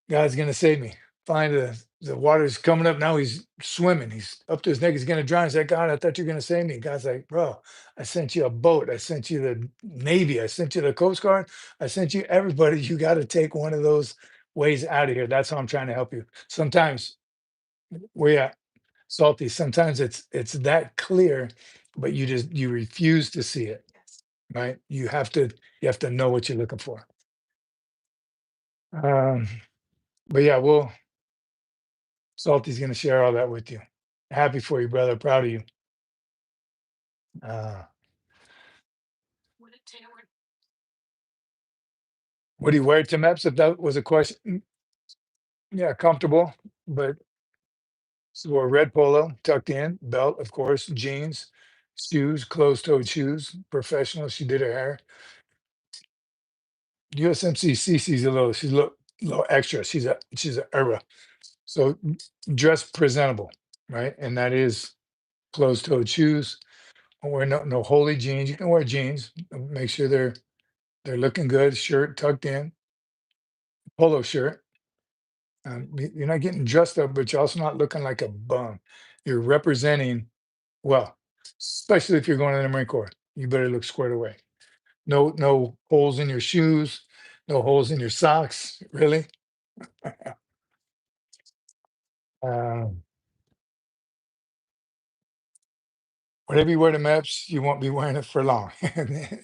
God's going to save me. Find the water's coming up. Now he's swimming. He's up to his neck. He's going to drown. He's like, God, I thought you were going to save me. God's like, bro, I sent you a boat. I sent you the Navy. I sent you the Coast Guard. I sent you everybody. You got to take one of those ways out of here. That's how I'm trying to help you. Sometimes we salty. Sometimes it's that clear, but you refuse to see it, right? You have to know what you're looking for. Um, but yeah, Salty's gonna share all that with you. Happy for you, brother. Proud of you. Uh, what do you wear to MEPS? If that was a question, yeah, comfortable, but so a red polo tucked in, belt, of course, jeans, shoes, closed-toed shoes, professional. She did her hair. USMC CC's she's a little extra. She's a era. So dress presentable, right? And that is closed-toed shoes. Don't wear no holy jeans. You can wear jeans. Make sure they're looking good. Shirt tucked in, polo shirt. You're not getting dressed up, but you're also not looking like a bum. You're representing well, especially if you're going to the Marine Corps. You better look squared away. No holes in your shoes, no holes in your socks. Really. Um, Whatever you wear to MEPS, you won't be wearing it for long.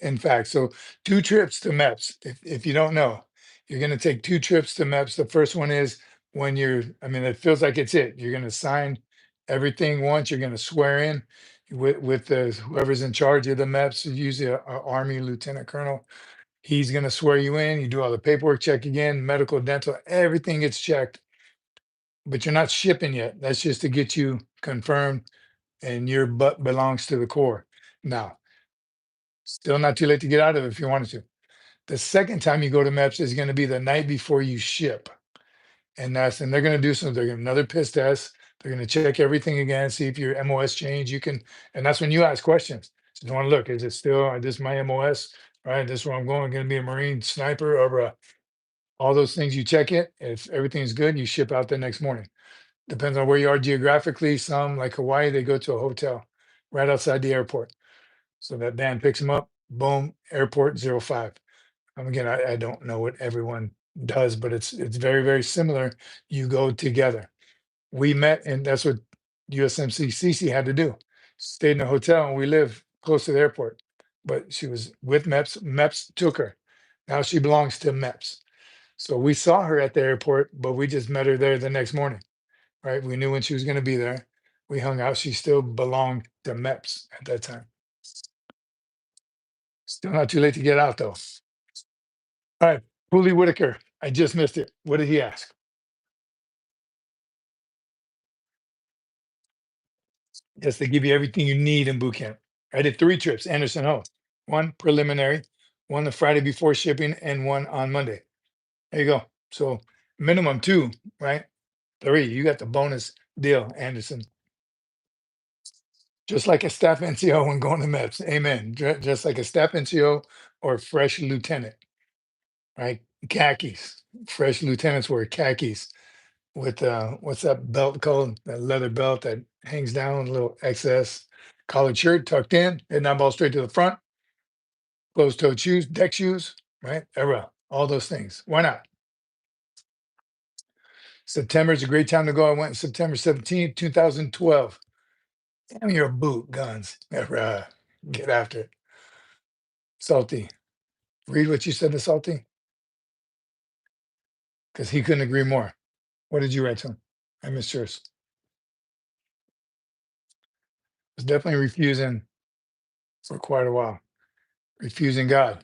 In fact, so 2 trips to MEPS. If you don't know, you're going to take 2 trips to MEPS. The first one is when I mean, it feels like it's it. You're going to sign everything once. You're going to swear in with whoever's in charge of the MEPS, usually a Army Lieutenant Colonel. He's going to swear you in. You do all the paperwork check again, medical, dental, everything gets checked, but you're not shipping yet. That's just to get you confirmed and your butt belongs to the Corps. Now, still not too late to get out of it if you wanted to. The second time you go to MEPS is going to be the night before you ship. And they're going to do they're going to another piss test. They're going to check everything again, see if your MOS changed. And that's when you ask questions. So you want to look, is it still, this my MOS, right? This is where I'm going to be a Marine sniper or all those things you check it. If everything's good, you ship out the next morning. Depends on where you are geographically. Some like Hawaii, they go to a hotel right outside the airport. So that van picks them up, boom, airport 05. Again, I don't know what everyone does, but it's very, very similar. You go together. We met, and that's what USMC Cece had to do. Stayed in a hotel, and we live close to the airport. But she was with MEPS. MEPS took her. Now she belongs to MEPS. So we saw her at the airport, but we just met her there the next morning, right? We knew when she was going to be there. We hung out. She still belonged to MEPS at that time. Still not too late to get out, though. All right, Poolie Whitaker. I just missed it. What did he ask? Yes, they give you everything you need in boot camp. I did 3 trips, Anderson Ho. One preliminary, one the Friday before shipping, and one on Monday. There you go. So minimum 2, right? 3. You got the bonus deal, Anderson. Just like a staff NCO when going to MEPS. Amen. Just like a staff NCO or fresh lieutenant, right? Khakis. Fresh lieutenants wear khakis with what's that belt called? That leather belt that hangs down, a little excess collared shirt tucked in, head that ball straight to the front, closed-toed shoes, deck shoes, right? Era, all those things. Why not? September is a great time to go. I went September 17th, 2012. Damn your boot guns. Era. Get after it. Salty. Read what you said to Salty, because he couldn't agree more. What did you write to him? I missed yours. Was definitely refusing for quite a while. Refusing God.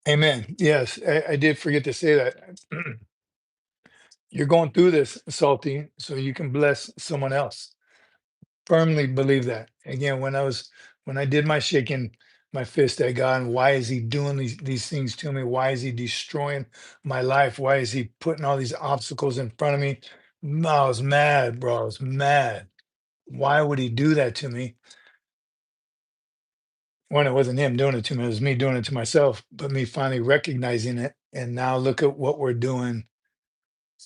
Amen. Yes, I did forget to say that. You're going through this, Salty, so you can bless someone else. Firmly believe that. Again, When I did my shaking my fist at God, and why is he doing these things to me? Why is he destroying my life? Why is he putting all these obstacles in front of me? I was mad, bro. I was mad. Why would he do that to me? When it wasn't him doing it to me, it was me doing it to myself, but me finally recognizing it. And now look at what we're doing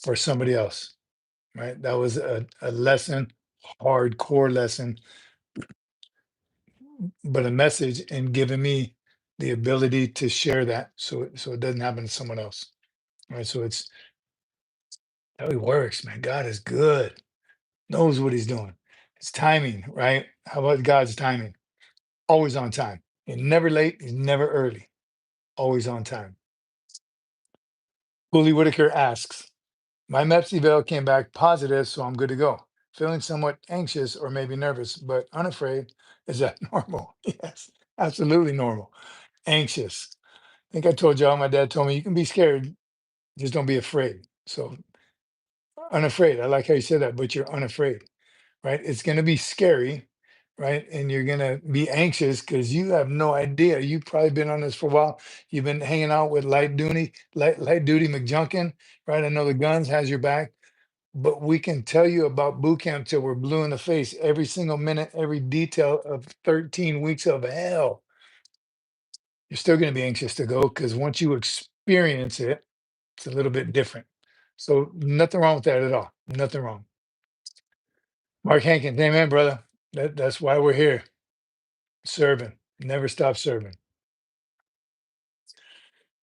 for somebody else, right? That was a lesson, hardcore lesson, but a message and giving me the ability to share that so it doesn't happen to someone else. Right. So it's how he works, man. God is good, knows what he's doing. It's timing, right? How about God's timing? Always on time. He's never late, he's never early, always on time. Bully Whitaker asks, my MEPS eval came back positive, so I'm good to go. Feeling somewhat anxious or maybe nervous, but unafraid. Is that normal? Yes, absolutely normal. Anxious. I think I told y'all, my dad told me you can be scared, just don't be afraid. So unafraid. I like how you said that, but you're unafraid, right? It's going to be scary, right? And you're going to be anxious because you have no idea. You've probably been on this for a while. You've been hanging out with light duty McJunkin, right? I know the guns has your back, but we can tell you about boot camp till we're blue in the face every single minute, every detail of 13 weeks of hell. You're still going to be anxious to go because once you experience it, it's a little bit different. So nothing wrong with that at all. Nothing wrong. Mark Hankins, amen, brother. That's why we're here. Serving. Never stop serving.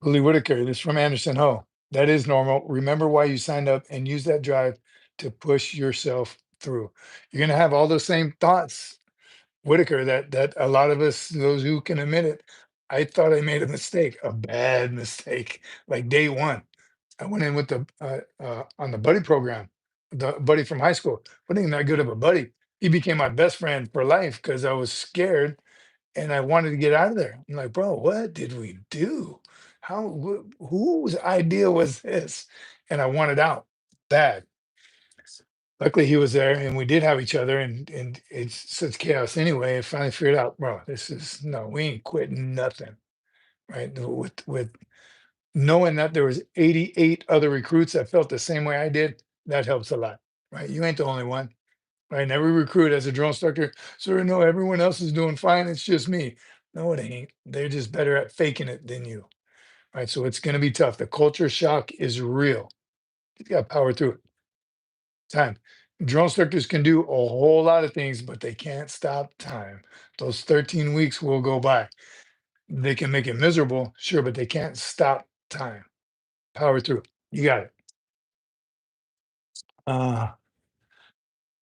Willie Whitaker, this is from Anderson Ho. That is normal. Remember why you signed up and use that drive to push yourself through. You're gonna have all those same thoughts, Whitaker, that a lot of us, those who can admit it, I thought I made a mistake, a bad mistake, like day one. I went in with the on the buddy program, the buddy from high school. Wasn't even that good of a buddy. He became my best friend for life because I was scared and I wanted to get out of there. I'm like, bro, what did we do? Whose idea was this? And I wanted out bad. Luckily, he was there, and we did have each other, and it's such chaos anyway. I finally figured out, bro, this is no, we ain't quitting nothing, right? With knowing that there was 88 other recruits that felt the same way I did, that helps a lot, right? You ain't the only one, right? And every recruit as a drill instructor, sir, no, everyone else is doing fine. It's just me. No, it ain't. They're just better at faking it than you, right? So it's going to be tough. The culture shock is real. You got to power through it. Time. Drill instructors can do a whole lot of things, but they can't stop time. Those 13 weeks will go by. They can make it miserable, sure, but they can't stop time. Power through. You got it. Uh,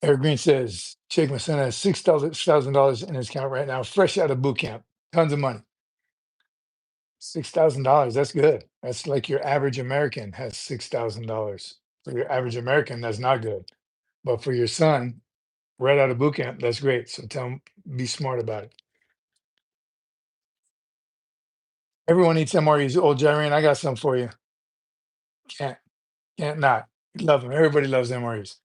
Eric Green says, Jake, my son has $6,000 in his account right now, fresh out of boot camp. Tons of money. $6,000. That's good. That's like your average American has $6,000. For your average American, that's not good. But for your son, right out of boot camp, that's great. So tell him, be smart about it. Everyone eats MREs. Old Jerry, and I got some for you. Can't, can't not. Love them. Everybody loves MREs.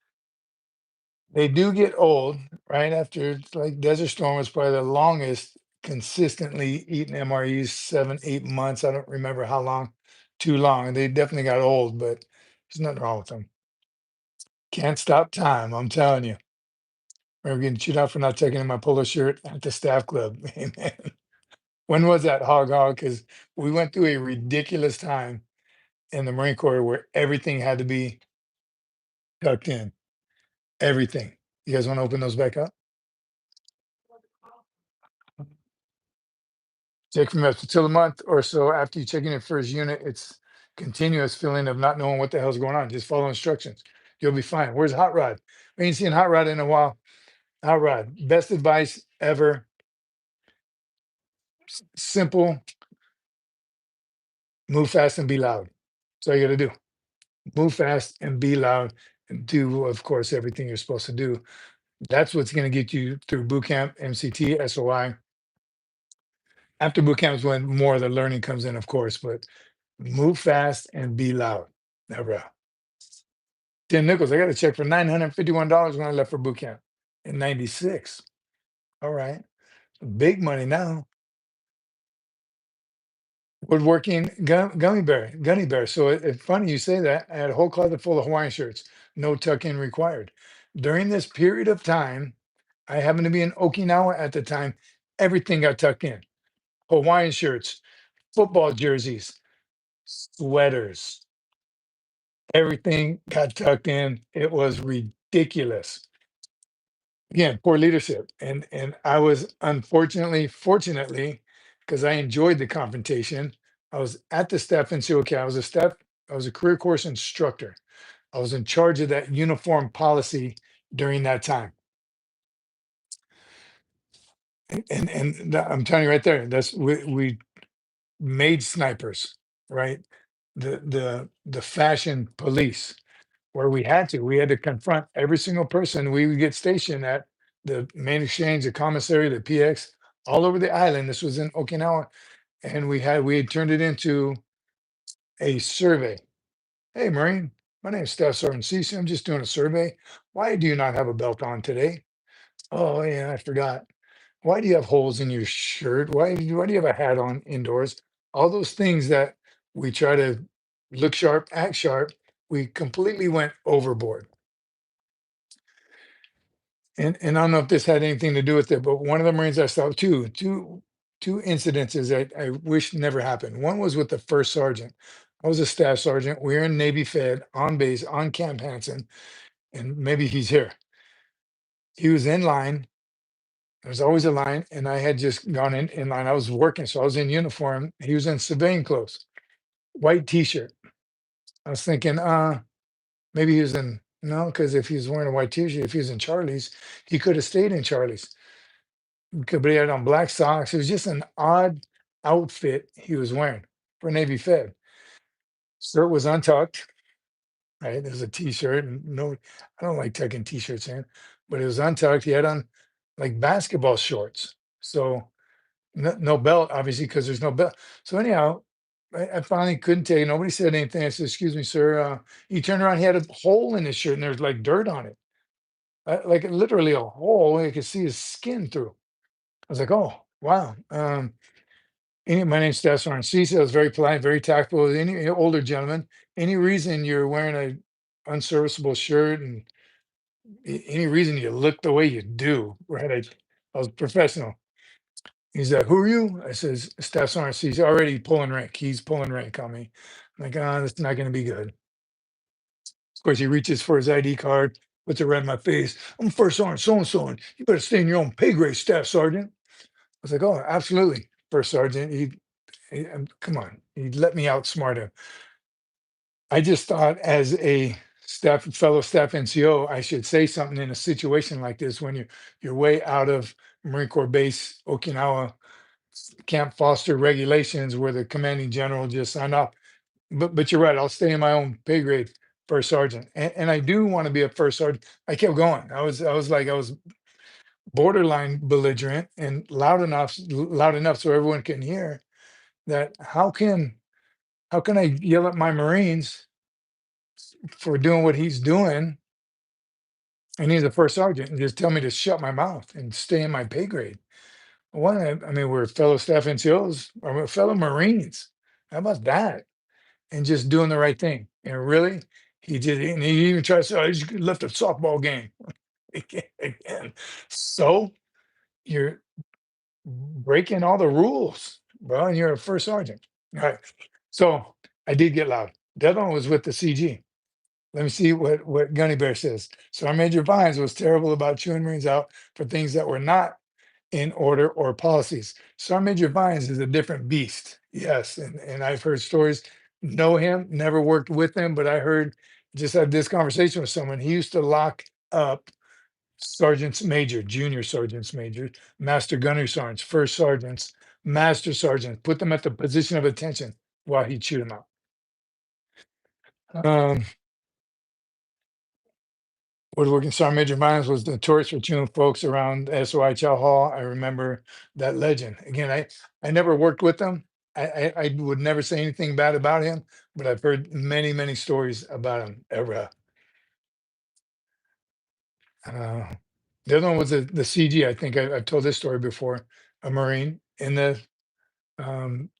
They do get old, right? After it's like Desert Storm was probably the longest consistently eating MREs, 7, 8 months. I don't remember how long, too long. They definitely got old, but there's nothing wrong with them. Can't stop time, I'm telling you. We're getting chewed out for not checking in my polo shirt at the staff club. Amen. When was that, Hog Hog? Because we went through a ridiculous time in the Marine Corps where everything had to be tucked in. Everything. You guys want to open those back up? Take from us until a month or so after you check in your first unit, it's continuous feeling of not knowing what the hell's going on. Just follow instructions. You'll be fine. Where's Hot Rod? We ain't seen Hot Rod in a while. Hot Rod, best advice ever. Simple, move fast and be loud. That's all you got to do. Move fast and be loud and do, of course, everything you're supposed to do. That's what's going to get you through boot camp, MCT, SOI. After boot camp is when more of the learning comes in, of course, but move fast and be loud. Never. 10 nickels. I got a check for $951 when I left for boot camp in 96. All right. Big money now. Woodworking gummy bear. So it's funny you say that. I had a whole closet full of Hawaiian shirts, no tuck-in required. During this period of time, I happened to be in Okinawa at the time. Everything got tucked in. Hawaiian shirts, football jerseys, sweaters, everything got tucked in. It was ridiculous. Again, poor leadership. And I was fortunately, because I enjoyed the confrontation, I was at the staff NCOK. I was a career course instructor. I was in charge of that uniform policy during that time. I'm telling you right there, we made snipers, right? The fashion police, where we had to confront every single person. We would get stationed at the main exchange, the commissary, the PX, all over the island. This was in Okinawa, and we had turned it into a survey. Hey, Marine, my name is Staff Sergeant Cece. I'm just doing a survey. Why do you not have a belt on today? Oh, yeah, I forgot. Why do you have holes in your shirt? Why do you have a hat on indoors? All those things that we try to look sharp, act sharp, we completely went overboard. And I don't know if this had anything to do with it, but one of the Marines I saw two incidences that I wish never happened. One was with the first sergeant. I was a staff sergeant. We were in Navy Fed on base on Camp Hansen, and maybe he's here. He was in line. There's always a line, and I had just gone in line. I was working, so I was in uniform. He was in civilian clothes, white T-shirt. I was thinking, maybe he was in no, because if he was wearing a white T-shirt, if he was in Charlie's, he could have stayed in Charlie's. But he had on black socks. It was just an odd outfit he was wearing for Navy Fed. Shirt was untucked, right? There's a T-shirt, and no, I don't like tucking T-shirts in, but it was untucked. He had on like basketball shorts. So no belt, obviously, because there's no belt. So anyhow, I finally couldn't take it. Nobody said anything. I said, "Excuse me, sir." He turned around. He had a hole in his shirt, and there's like dirt on it, like literally a hole. You could see his skin through. I was like, "Oh, wow." My name's Staff Sergeant Cece. I was very polite, very tactful. Any older gentleman, any reason you're wearing a unserviceable shirt, and any reason you look the way you do, right? I was professional. He's like, "Who are you?" I says, "Staff Sergeant Cece." He's already pulling rank. He's pulling rank on me. I'm like, that's not going to be good. Of course, he reaches for his ID card, puts it right in my face. "I'm First Sergeant so and so, and you better stay in your own pay grade, Staff Sergeant." I was like, "Oh, absolutely, First Sergeant." Come on, he let me outsmart him. I just thought, as a fellow staff NCO, I should say something in a situation like this when you're way out of Marine Corps Base Okinawa Camp Foster regulations, where the commanding general just signed off. But you're right. I'll stay in my own pay grade, first sergeant, and I do want to be a first sergeant. I kept going. I was borderline belligerent and loud enough so everyone can hear that. How can I yell at my Marines for doing what he's doing, and he's a first sergeant, and just tell me to shut my mouth and stay in my pay grade? One, I mean, we're fellow staff NCOs, or we're fellow Marines. How about that? And just doing the right thing. And really, and he even tried to say, "Oh, he just left a softball game." Again. So you're breaking all the rules, bro, and you're a first sergeant. All right. So I did get loud. The other one was with the CG. Let me see what Gunny Bear says. So our Major Vines was terrible about chewing Marines out for things that were not in order or policies. Sergeant Major Vines is a different beast. Yes, and I've heard stories. Know him, never worked with him, but I heard, just had this conversation with someone. He used to lock up sergeants major, junior sergeants major, master gunnery sergeants, first sergeants, master sergeants, put them at the position of attention while he'd shoot them out. Um, Woodworking Sergeant Major Vines was notorious for chewing folks around SOI Chow Hall. I remember that legend. Again, I never worked with him. I would never say anything bad about him, but I've heard many, many stories about him. Uh, the other one was the CG. I think I've told this story before. a Marine in the um,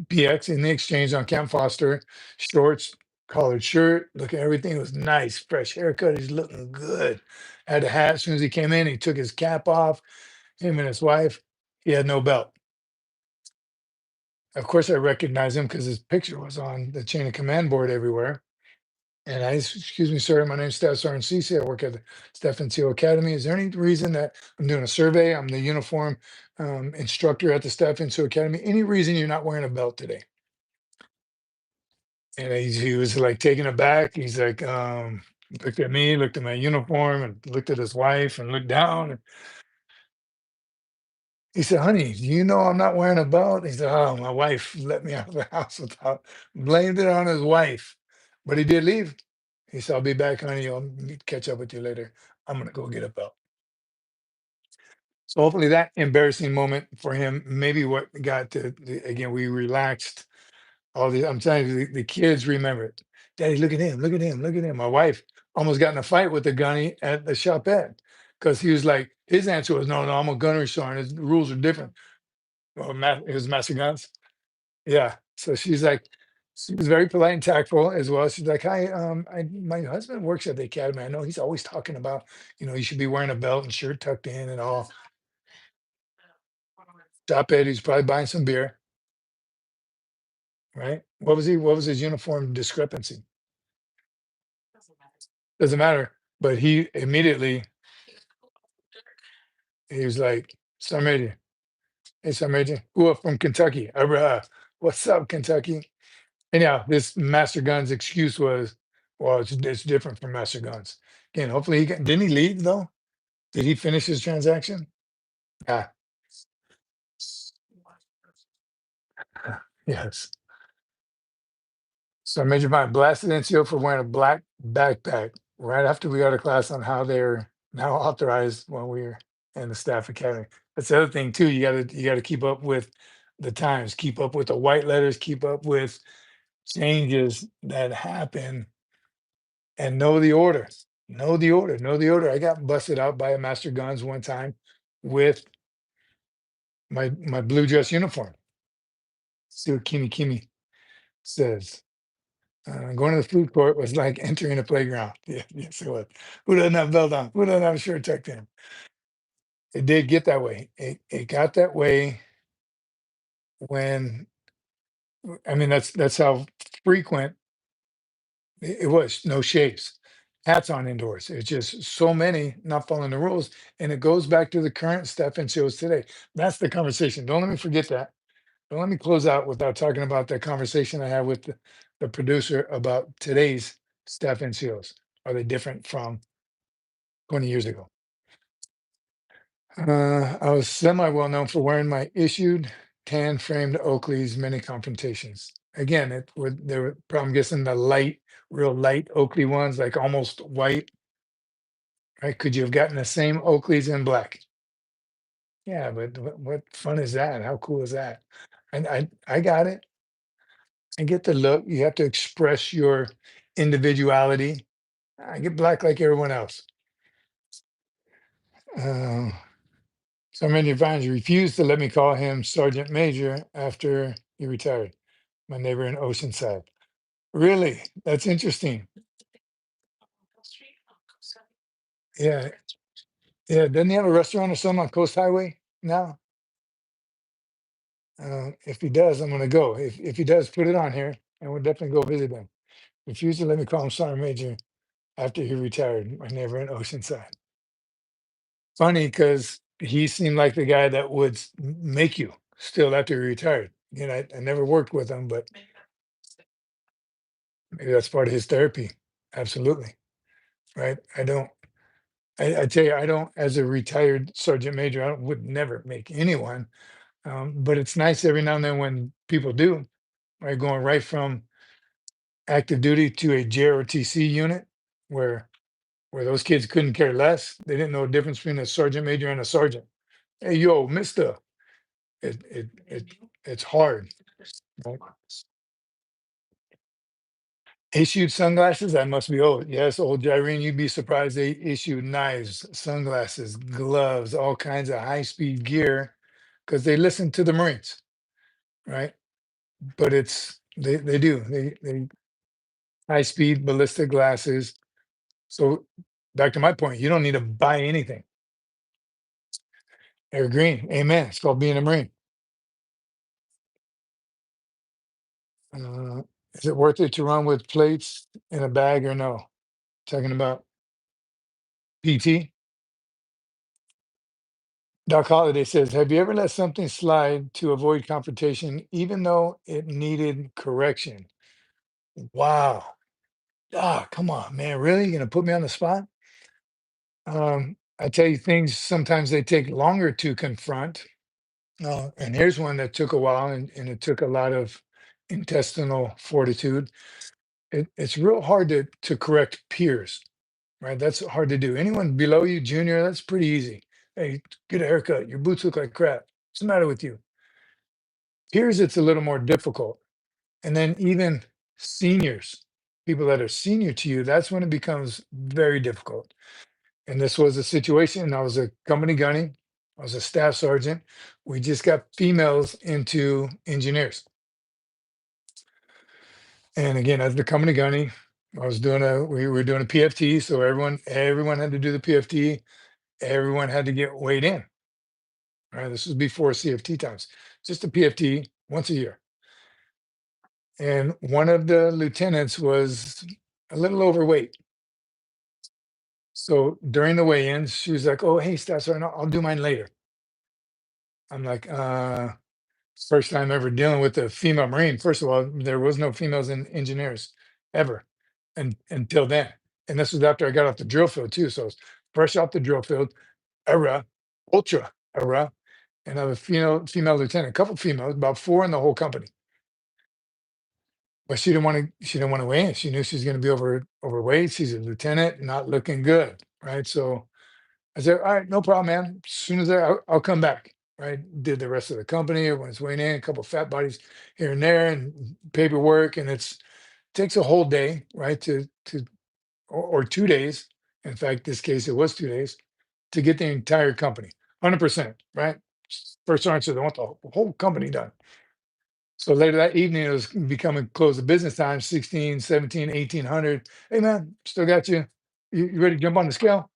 PX in the exchange on Camp Foster, shorts, collared shirt, look at everything. It was nice, fresh haircut. He's looking good. Had a hat. As soon as he came in, he took his cap off. Him and his wife. He had no belt. Of course, I recognized him because his picture was on the chain of command board everywhere. And excuse me, sir, my name's Staff Sergeant Cece. I work at the Staff NCO Academy. Is there any reason that I'm doing a survey? I'm the uniform instructor at the Staff NCO Academy. Any reason you're not wearing a belt today? And he was like taken aback. He's like, looked at me, looked at my uniform, and looked at his wife and looked down. And he said, honey, do you know I'm not wearing a belt? He said, oh, my wife let me out of the house without, blamed it on his wife. But he did leave. He said, I'll be back, honey. I'll catch up with you later. I'm going to go get a belt. So hopefully that embarrassing moment for him, maybe what got to, again, we relaxed all the, I'm telling you, the kids remember it. Daddy, look at him, look at him, look at him. My wife almost got in a fight with the gunny at the shopette because he was like, his answer was, no, no, I'm a gunnery sergeant. His rules are different. Well, it was Master Guns. Yeah. So she's like, she was very polite and tactful as well. She's like, hi, my husband works at the academy. I know he's always talking about, you should be wearing a belt and shirt tucked in and all. Stop it. He's probably buying some beer, right? What was his uniform discrepancy? Doesn't matter. But he immediately, he was like, Sergeant Major, hey, Sergeant Major, who are from Kentucky? What's up, Kentucky? Anyhow, this Master Guns excuse was, well, it's different from Master Guns. Again, hopefully didn't he leave though? Did he finish his transaction? Yeah. Yes. So Major Mike blasted NCO for wearing a black backpack right after we got a class on how they're now authorized when we were in the staff academy. That's the other thing too. You gotta keep up with the times, keep up with the white letters, keep up with changes that happen and know the order. Know the order. Know the order. I got busted out by a Master Guns one time with my blue dress uniform. See what Kimi says. Going to the food court was like entering a playground. Yeah, yes, it was. Who doesn't have a belt on? Who doesn't have a shirt tucked in? It did get that way. It got that way when I mean that's how frequent it was. No shaves, hats on indoors. It's just so many not following the rules, and it goes back to the current stuff and shows today. That's the conversation. Don't let me forget that. Don't let me close out without talking about that conversation I had with the producer about today's staff NCOs. Are they different from 20 years ago? I was semi well known for wearing my issued tan framed Oakleys many confrontations. Again, they were probably I'm guessing the light, real light Oakley ones, like almost white. Right? Could you have gotten the same Oakleys in black? Yeah, but what fun is that? How cool is that? And I got it. I get the look. You have to express your individuality. I get black like everyone else. Uh, so many times refused to let me call him Sergeant Major after he retired. My neighbor in Oceanside. Really? That's interesting. Yeah. Yeah. Doesn't he have a restaurant or something on Coast Highway now? If he does, I'm gonna go. If he does, put it on here and we'll definitely go visit him. Refused to let me call him Sergeant Major after he retired. My neighbor in Oceanside. Funny because he seemed like the guy that would make you still after he retired. I never worked with him, but maybe that's part of his therapy. Absolutely. Right. I tell you, I don't, as a retired sergeant major, would never make anyone. But it's nice every now and then when people do, right? Going right from active duty to a JROTC unit where those kids couldn't care less. They didn't know the difference between a sergeant major and a sergeant. Hey, yo, mister, it's hard. Right? Issued sunglasses, I must be old. Yes, old Gyrene, you'd be surprised they issued knives, sunglasses, gloves, all kinds of high-speed gear because they listen to the Marines, right? But they do they high speed ballistic glasses. So back to my point, you don't need to buy anything. They're green. Amen. It's called being a Marine. Uh, is it worth it to run with plates in a bag or no? Talking about PT. Doc Holliday says, have you ever let something slide to avoid confrontation, even though it needed correction? Wow. Ah, come on, man. Really? You're gonna put me on the spot? I tell you things sometimes they take longer to confront. And here's one that took a while and it took a lot of intestinal fortitude. It's real hard to correct peers, right? That's hard to do. Anyone below you, junior, that's pretty easy. Hey, get a haircut. Your boots look like crap. What's the matter with you? Peers, it's a little more difficult. And then even seniors, people that are senior to you, that's when it becomes very difficult. And this was a situation. I was a company gunny. I was a staff sergeant. We just got females into engineers. And again, as the company gunny, we were doing a PFT. So everyone had to do the PFT. Everyone had to get weighed in. Right. This was before CFT times. Just a PFT once a year. And one of the lieutenants was a little overweight. So during the weigh-ins, she was like, "Oh, hey, Staff Sergeant, I'll do mine later." I'm like, first time ever dealing with a female Marine. First of all, there was no females in engineers ever, and until then. And this was after I got off the drill field too. So I was fresh off the drill field, era, ultra era, and I have a female lieutenant, a couple females, about four in the whole company. But she didn't want to weigh in. She knew she was going to be overweight. She's a lieutenant, not looking good, right? So I said, all right, no problem, man. As soon as I'll come back. Right. Did the rest of the company. Everyone's weighing in, a couple fat bodies here and there, and paperwork. And takes a whole day, right? Or 2 days. In fact, this case, it was 2 days to get the entire company, 100%, right? First sergeant, they want the whole company done. So later that evening, it was becoming close to business time, 16, 17, 1800. Hey, man, still got you. You ready to jump on the scale?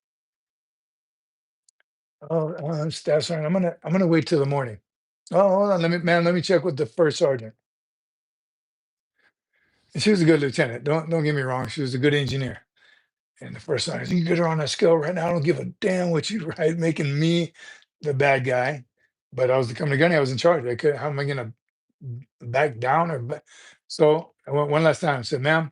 Oh, Staff Sergeant, I'm gonna wait till the morning. Oh, hold on, let me check with the first sergeant. And she was a good lieutenant. Don't get me wrong, she was a good engineer. And the first sergeant, you get her on that scale right now. I don't give a damn what you write, making me the bad guy. But I was the company gunny. I was in charge. I could. How am I gonna back down So I went one last time. I said, "Ma'am,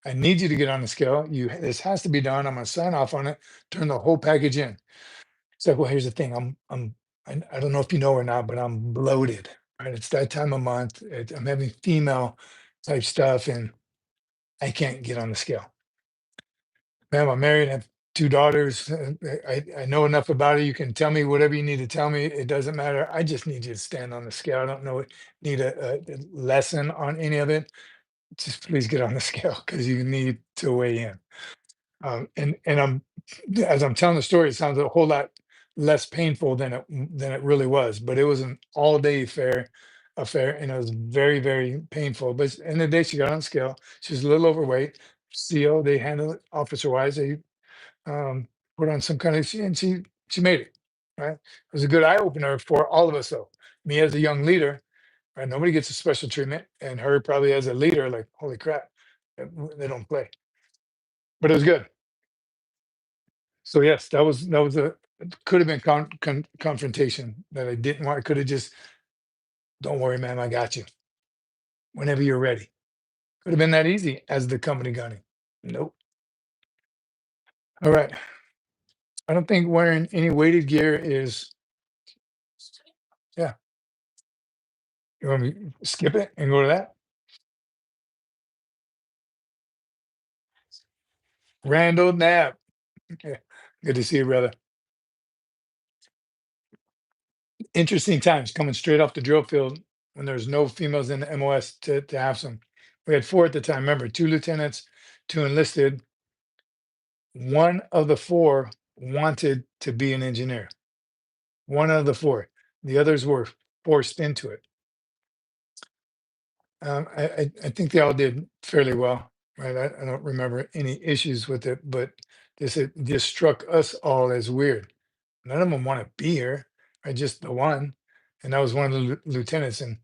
I need you to get on the scale. This has to be done. I'm gonna sign off on it. Turn the whole package in." It's like, well, here's the thing. I don't know if you know or not, but I'm bloated. Right? It's that time of month. I'm having female type stuff, and I can't get on the scale. Ma'am, I'm married. I have two daughters. I know enough about it. You can tell me whatever you need to tell me. It doesn't matter. I just need you to stand on the scale. I don't know. Need a lesson on any of it. Just please get on the scale because you need to weigh in. And as I'm telling the story, it sounds a whole lot less painful than it really was. But it was an all day affair, and it was very very painful. But at the end of the day, she got on the scale. She was a little overweight. CO, they handle it officer wise. They put on some kind of and she made it. Right, it was a good eye opener for all of us though. Me as a young leader, right? Nobody gets a special treatment, and her probably as a leader, like holy crap, they don't play. But it was good. So yes, that was a it could have been confrontation that I didn't want. I could have just, don't worry, man, I got you. Whenever you're ready. Could have been that easy as the company gunning. Nope. All right. I don't think wearing any weighted gear is, yeah. You want me to skip it and go to that? Randall Knapp. Okay. Good to see you, brother. Interesting times coming straight off the drill field when there's no females in the MOS to have some. We had four at the time. Remember, two lieutenants, two enlisted. One of the four wanted to be an engineer. One of the four. The others were forced into it. I think they all did fairly well, right? I don't remember any issues with it, but it just struck us all as weird. None of them want to be here. I just the one, and that was one of the lieutenants. And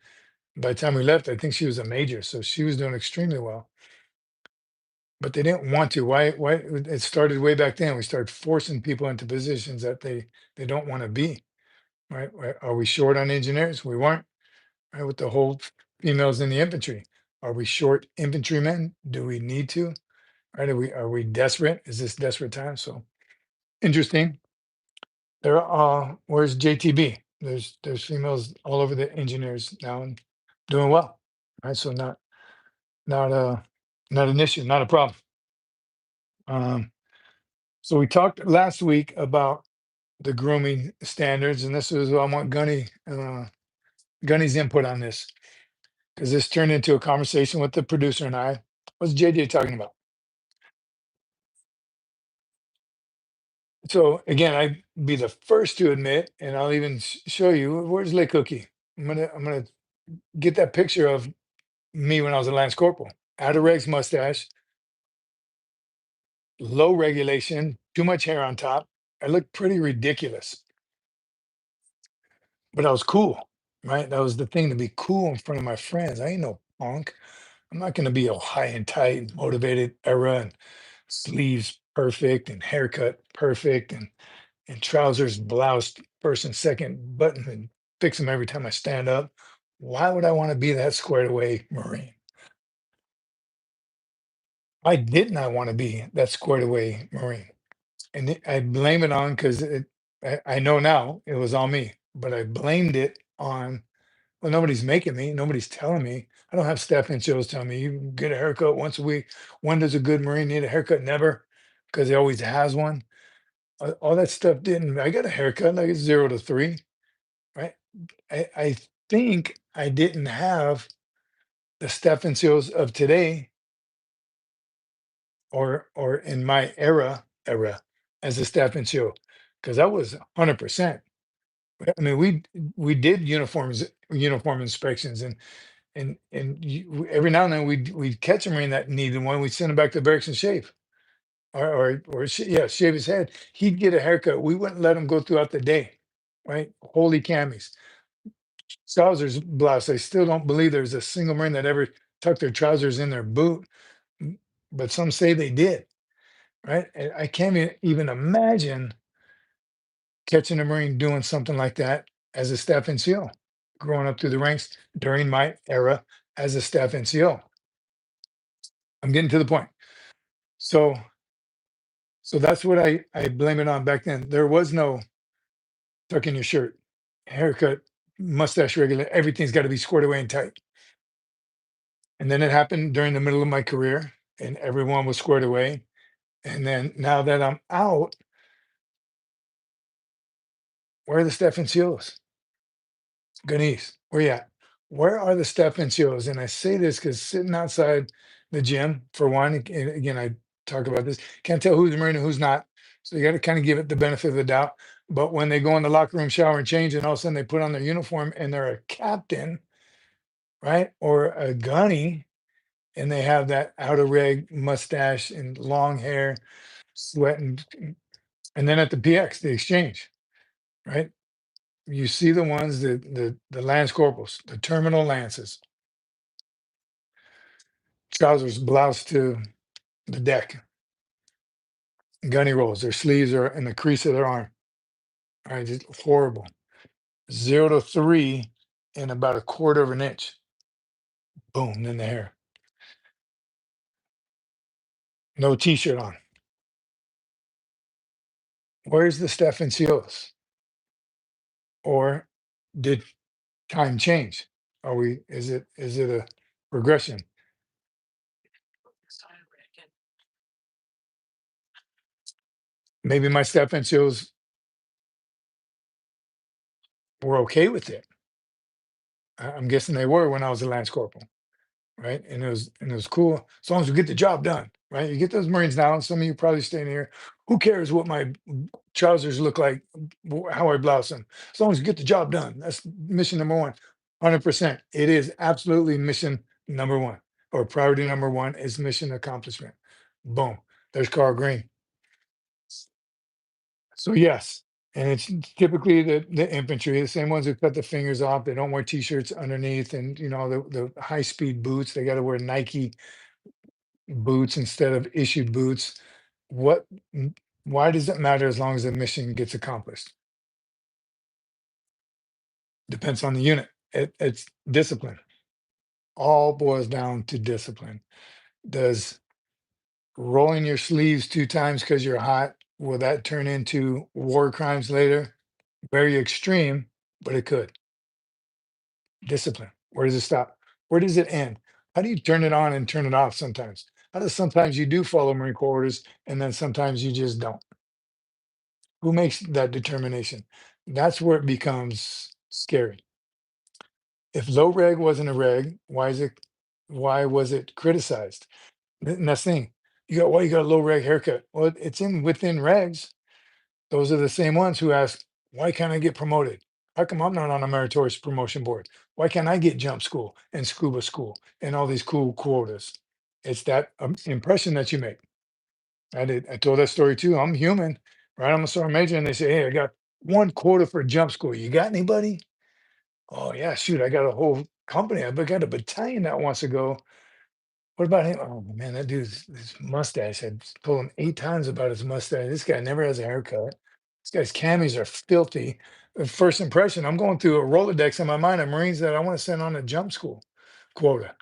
by the time we left, I think she was a major, so she was doing extremely well. But they didn't want to. Why? Why? It started way back then. We started forcing people into positions that they don't want to be. Right? Are we short on engineers? We weren't. Right? With the whole females in the infantry, are we short infantrymen? Do we need to? Right? Are we desperate? Is this desperate time? So interesting. There are. Where's JTB? There's females all over the engineers now and doing well. Right? So not not an issue, not a problem. Um, so we talked last week about the grooming standards, and this is I want Gunny's input on this because this turned into a conversation with the producer and I. What's JJ talking about? So again, I'd be the first to admit, and I'll even show you where's Lake Cookie. I'm gonna get that picture of me when I was a Lance Corporal. Out of regs mustache, low regulation, too much hair on top. I looked pretty ridiculous, but I was cool, right? That was the thing, to be cool in front of my friends. I ain't no punk. I'm not gonna be all high and tight, and motivated era, and sleeves perfect, and haircut perfect, and trousers, blouse, first and second button, and fix them every time I stand up. Why would I want to be that squared away Marine? I did not want to be that squared away Marine. And I blame it on because I know now it was on me, but I blamed it on, well, nobody's making me, nobody's telling me. I don't have staff and shows telling me you get a haircut once a week. When does a good Marine need a haircut? Never, because he always has one. All that stuff didn't. I got a haircut like it's 0 to 3, right? I think I didn't have the step and seals of today or in my era as a step and seal because I was 100%. I mean, we did uniform inspections and every now and then we'd catch a Marine that needed one. We'd send him back to barracks and shave yeah, shave his head. He'd get a haircut. We wouldn't let him go throughout the day, right? Holy camis. Trousers blouse. I still don't believe there's a single Marine that ever tucked their trousers in their boot, but some say they did, right? And I can't even imagine catching a Marine doing something like that as a staff NCO, growing up through the ranks during my era as a staff NCO. I'm getting to the point. So, so that's what I blame it on back then. There was no tuck in your shirt, haircut, mustache regular. Everything's got to be squared away and tight. And then it happened during the middle of my career, and everyone was squared away. And then now that I'm out, where are the step NCOs? Ganesh, where you at? Where are the step NCOs? And I say this because sitting outside the gym, for one, and again, I talk about this, can't tell who's a Marine and who's not. So you got to kind of give it the benefit of the doubt. But when they go in the locker room, shower, and change, and all of a sudden they put on their uniform and they're a captain, right? Or a gunny, and they have that outer reg mustache and long hair, sweating. And then at the PX, the exchange, right? You see the ones the lance corporals, the terminal lances, trousers, blouse to the deck, gunny rolls. Their sleeves are in the crease of their arm. All right, just horrible. 0 to 3 in about a quarter of an inch. Boom, in the hair. No t-shirt on. Where's the Steph and Seals? Or did time change? Are we? Is it a regression? Maybe my Steph and Seals were okay with it. I'm guessing they were when I was a lance corporal. right? And it was cool as long as we get the job done, right? You get those Marines now. Some of you probably staying here. Who cares what my trousers look like, how I blouse them? As long as you get the job done. That's mission number one. 100%. It is absolutely mission number one, or priority number one is mission accomplishment. Boom. There's Carl Green. So yes, and it's typically the infantry, the same ones who cut the fingers off. They don't wear t-shirts underneath, and the high speed boots. They got to wear Nike boots instead of issued boots. What? Why does it matter as long as the mission gets accomplished? Depends on the unit. It's discipline. All boils down to discipline. Does rolling your sleeves 2 times because you're hot, will that turn into war crimes later? Very extreme, but it could. Discipline. Where does it stop? Where does it end? How do you turn it on and turn it off sometimes? How does sometimes you do follow Marine Corps orders and then sometimes you just don't? Who makes that determination? That's where it becomes scary. If low reg wasn't a reg, why was it criticized? And that's the thing. You got a low reg haircut. Well, it's in within regs. Those are the same ones who ask, why can't I get promoted? How come I'm not on a meritorious promotion board? Why can't I get jump school and scuba school and all these cool quotas? It's that impression that you make. I told that story too. I'm human, right? I'm a sergeant major, and they say, "Hey, I got one quota for jump school. You got anybody?" Oh yeah, shoot, I got a whole company. got a battalion that wants to go. What about him? Oh man, that dude's his mustache. I told him 8 times about his mustache. This guy never has a haircut. This guy's camis are filthy. First impression, I'm going through a Rolodex in my mind of Marines that I want to send on a jump school quota,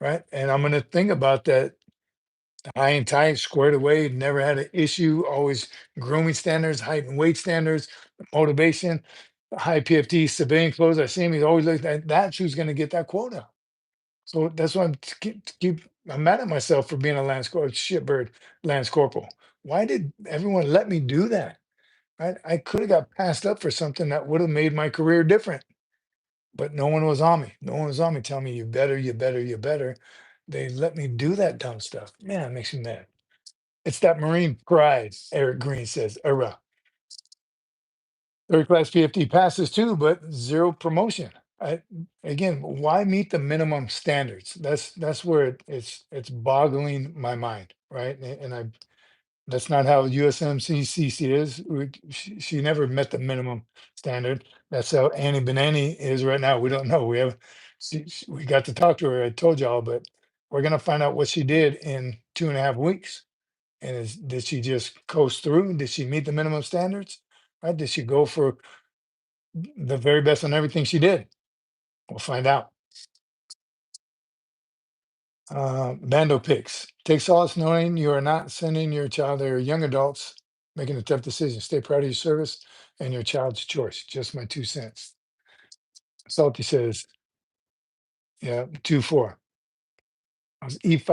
right? And I'm going to think about that high and tight, squared away, never had an issue, always grooming standards, height and weight standards, motivation, high PFT, civilian clothes. I see him, he's always like that. That's who's going to get that quota. So that's why I'm mad at myself for being a shitbird Lance Corporal. Why did everyone let me do that? I could have got passed up for something that would have made my career different, but no one was on me. No one was on me telling me you better, you better, you better. They let me do that dumb stuff. Man, it makes me mad. It's that Marine pride, Eric Green says. Third class PFD passes too, but zero promotion. I, again, why meet the minimum standards? That's where it's boggling my mind, right? And that's not how USMC Cece is. She never met the minimum standard. That's how Annie Benani is right now. We don't know. We got to talk to her. I told y'all, but we're gonna find out what she did in 2.5 weeks. And did she just coast through? Did she meet the minimum standards? Right? Did she go for the very best on everything she did? We'll find out. Bando picks. Take solace knowing you are not sending your child, they're young adults making a tough decision. Stay proud of your service and your child's choice. Just my 2 cents. Salty says, yeah, 2-4. I was E5.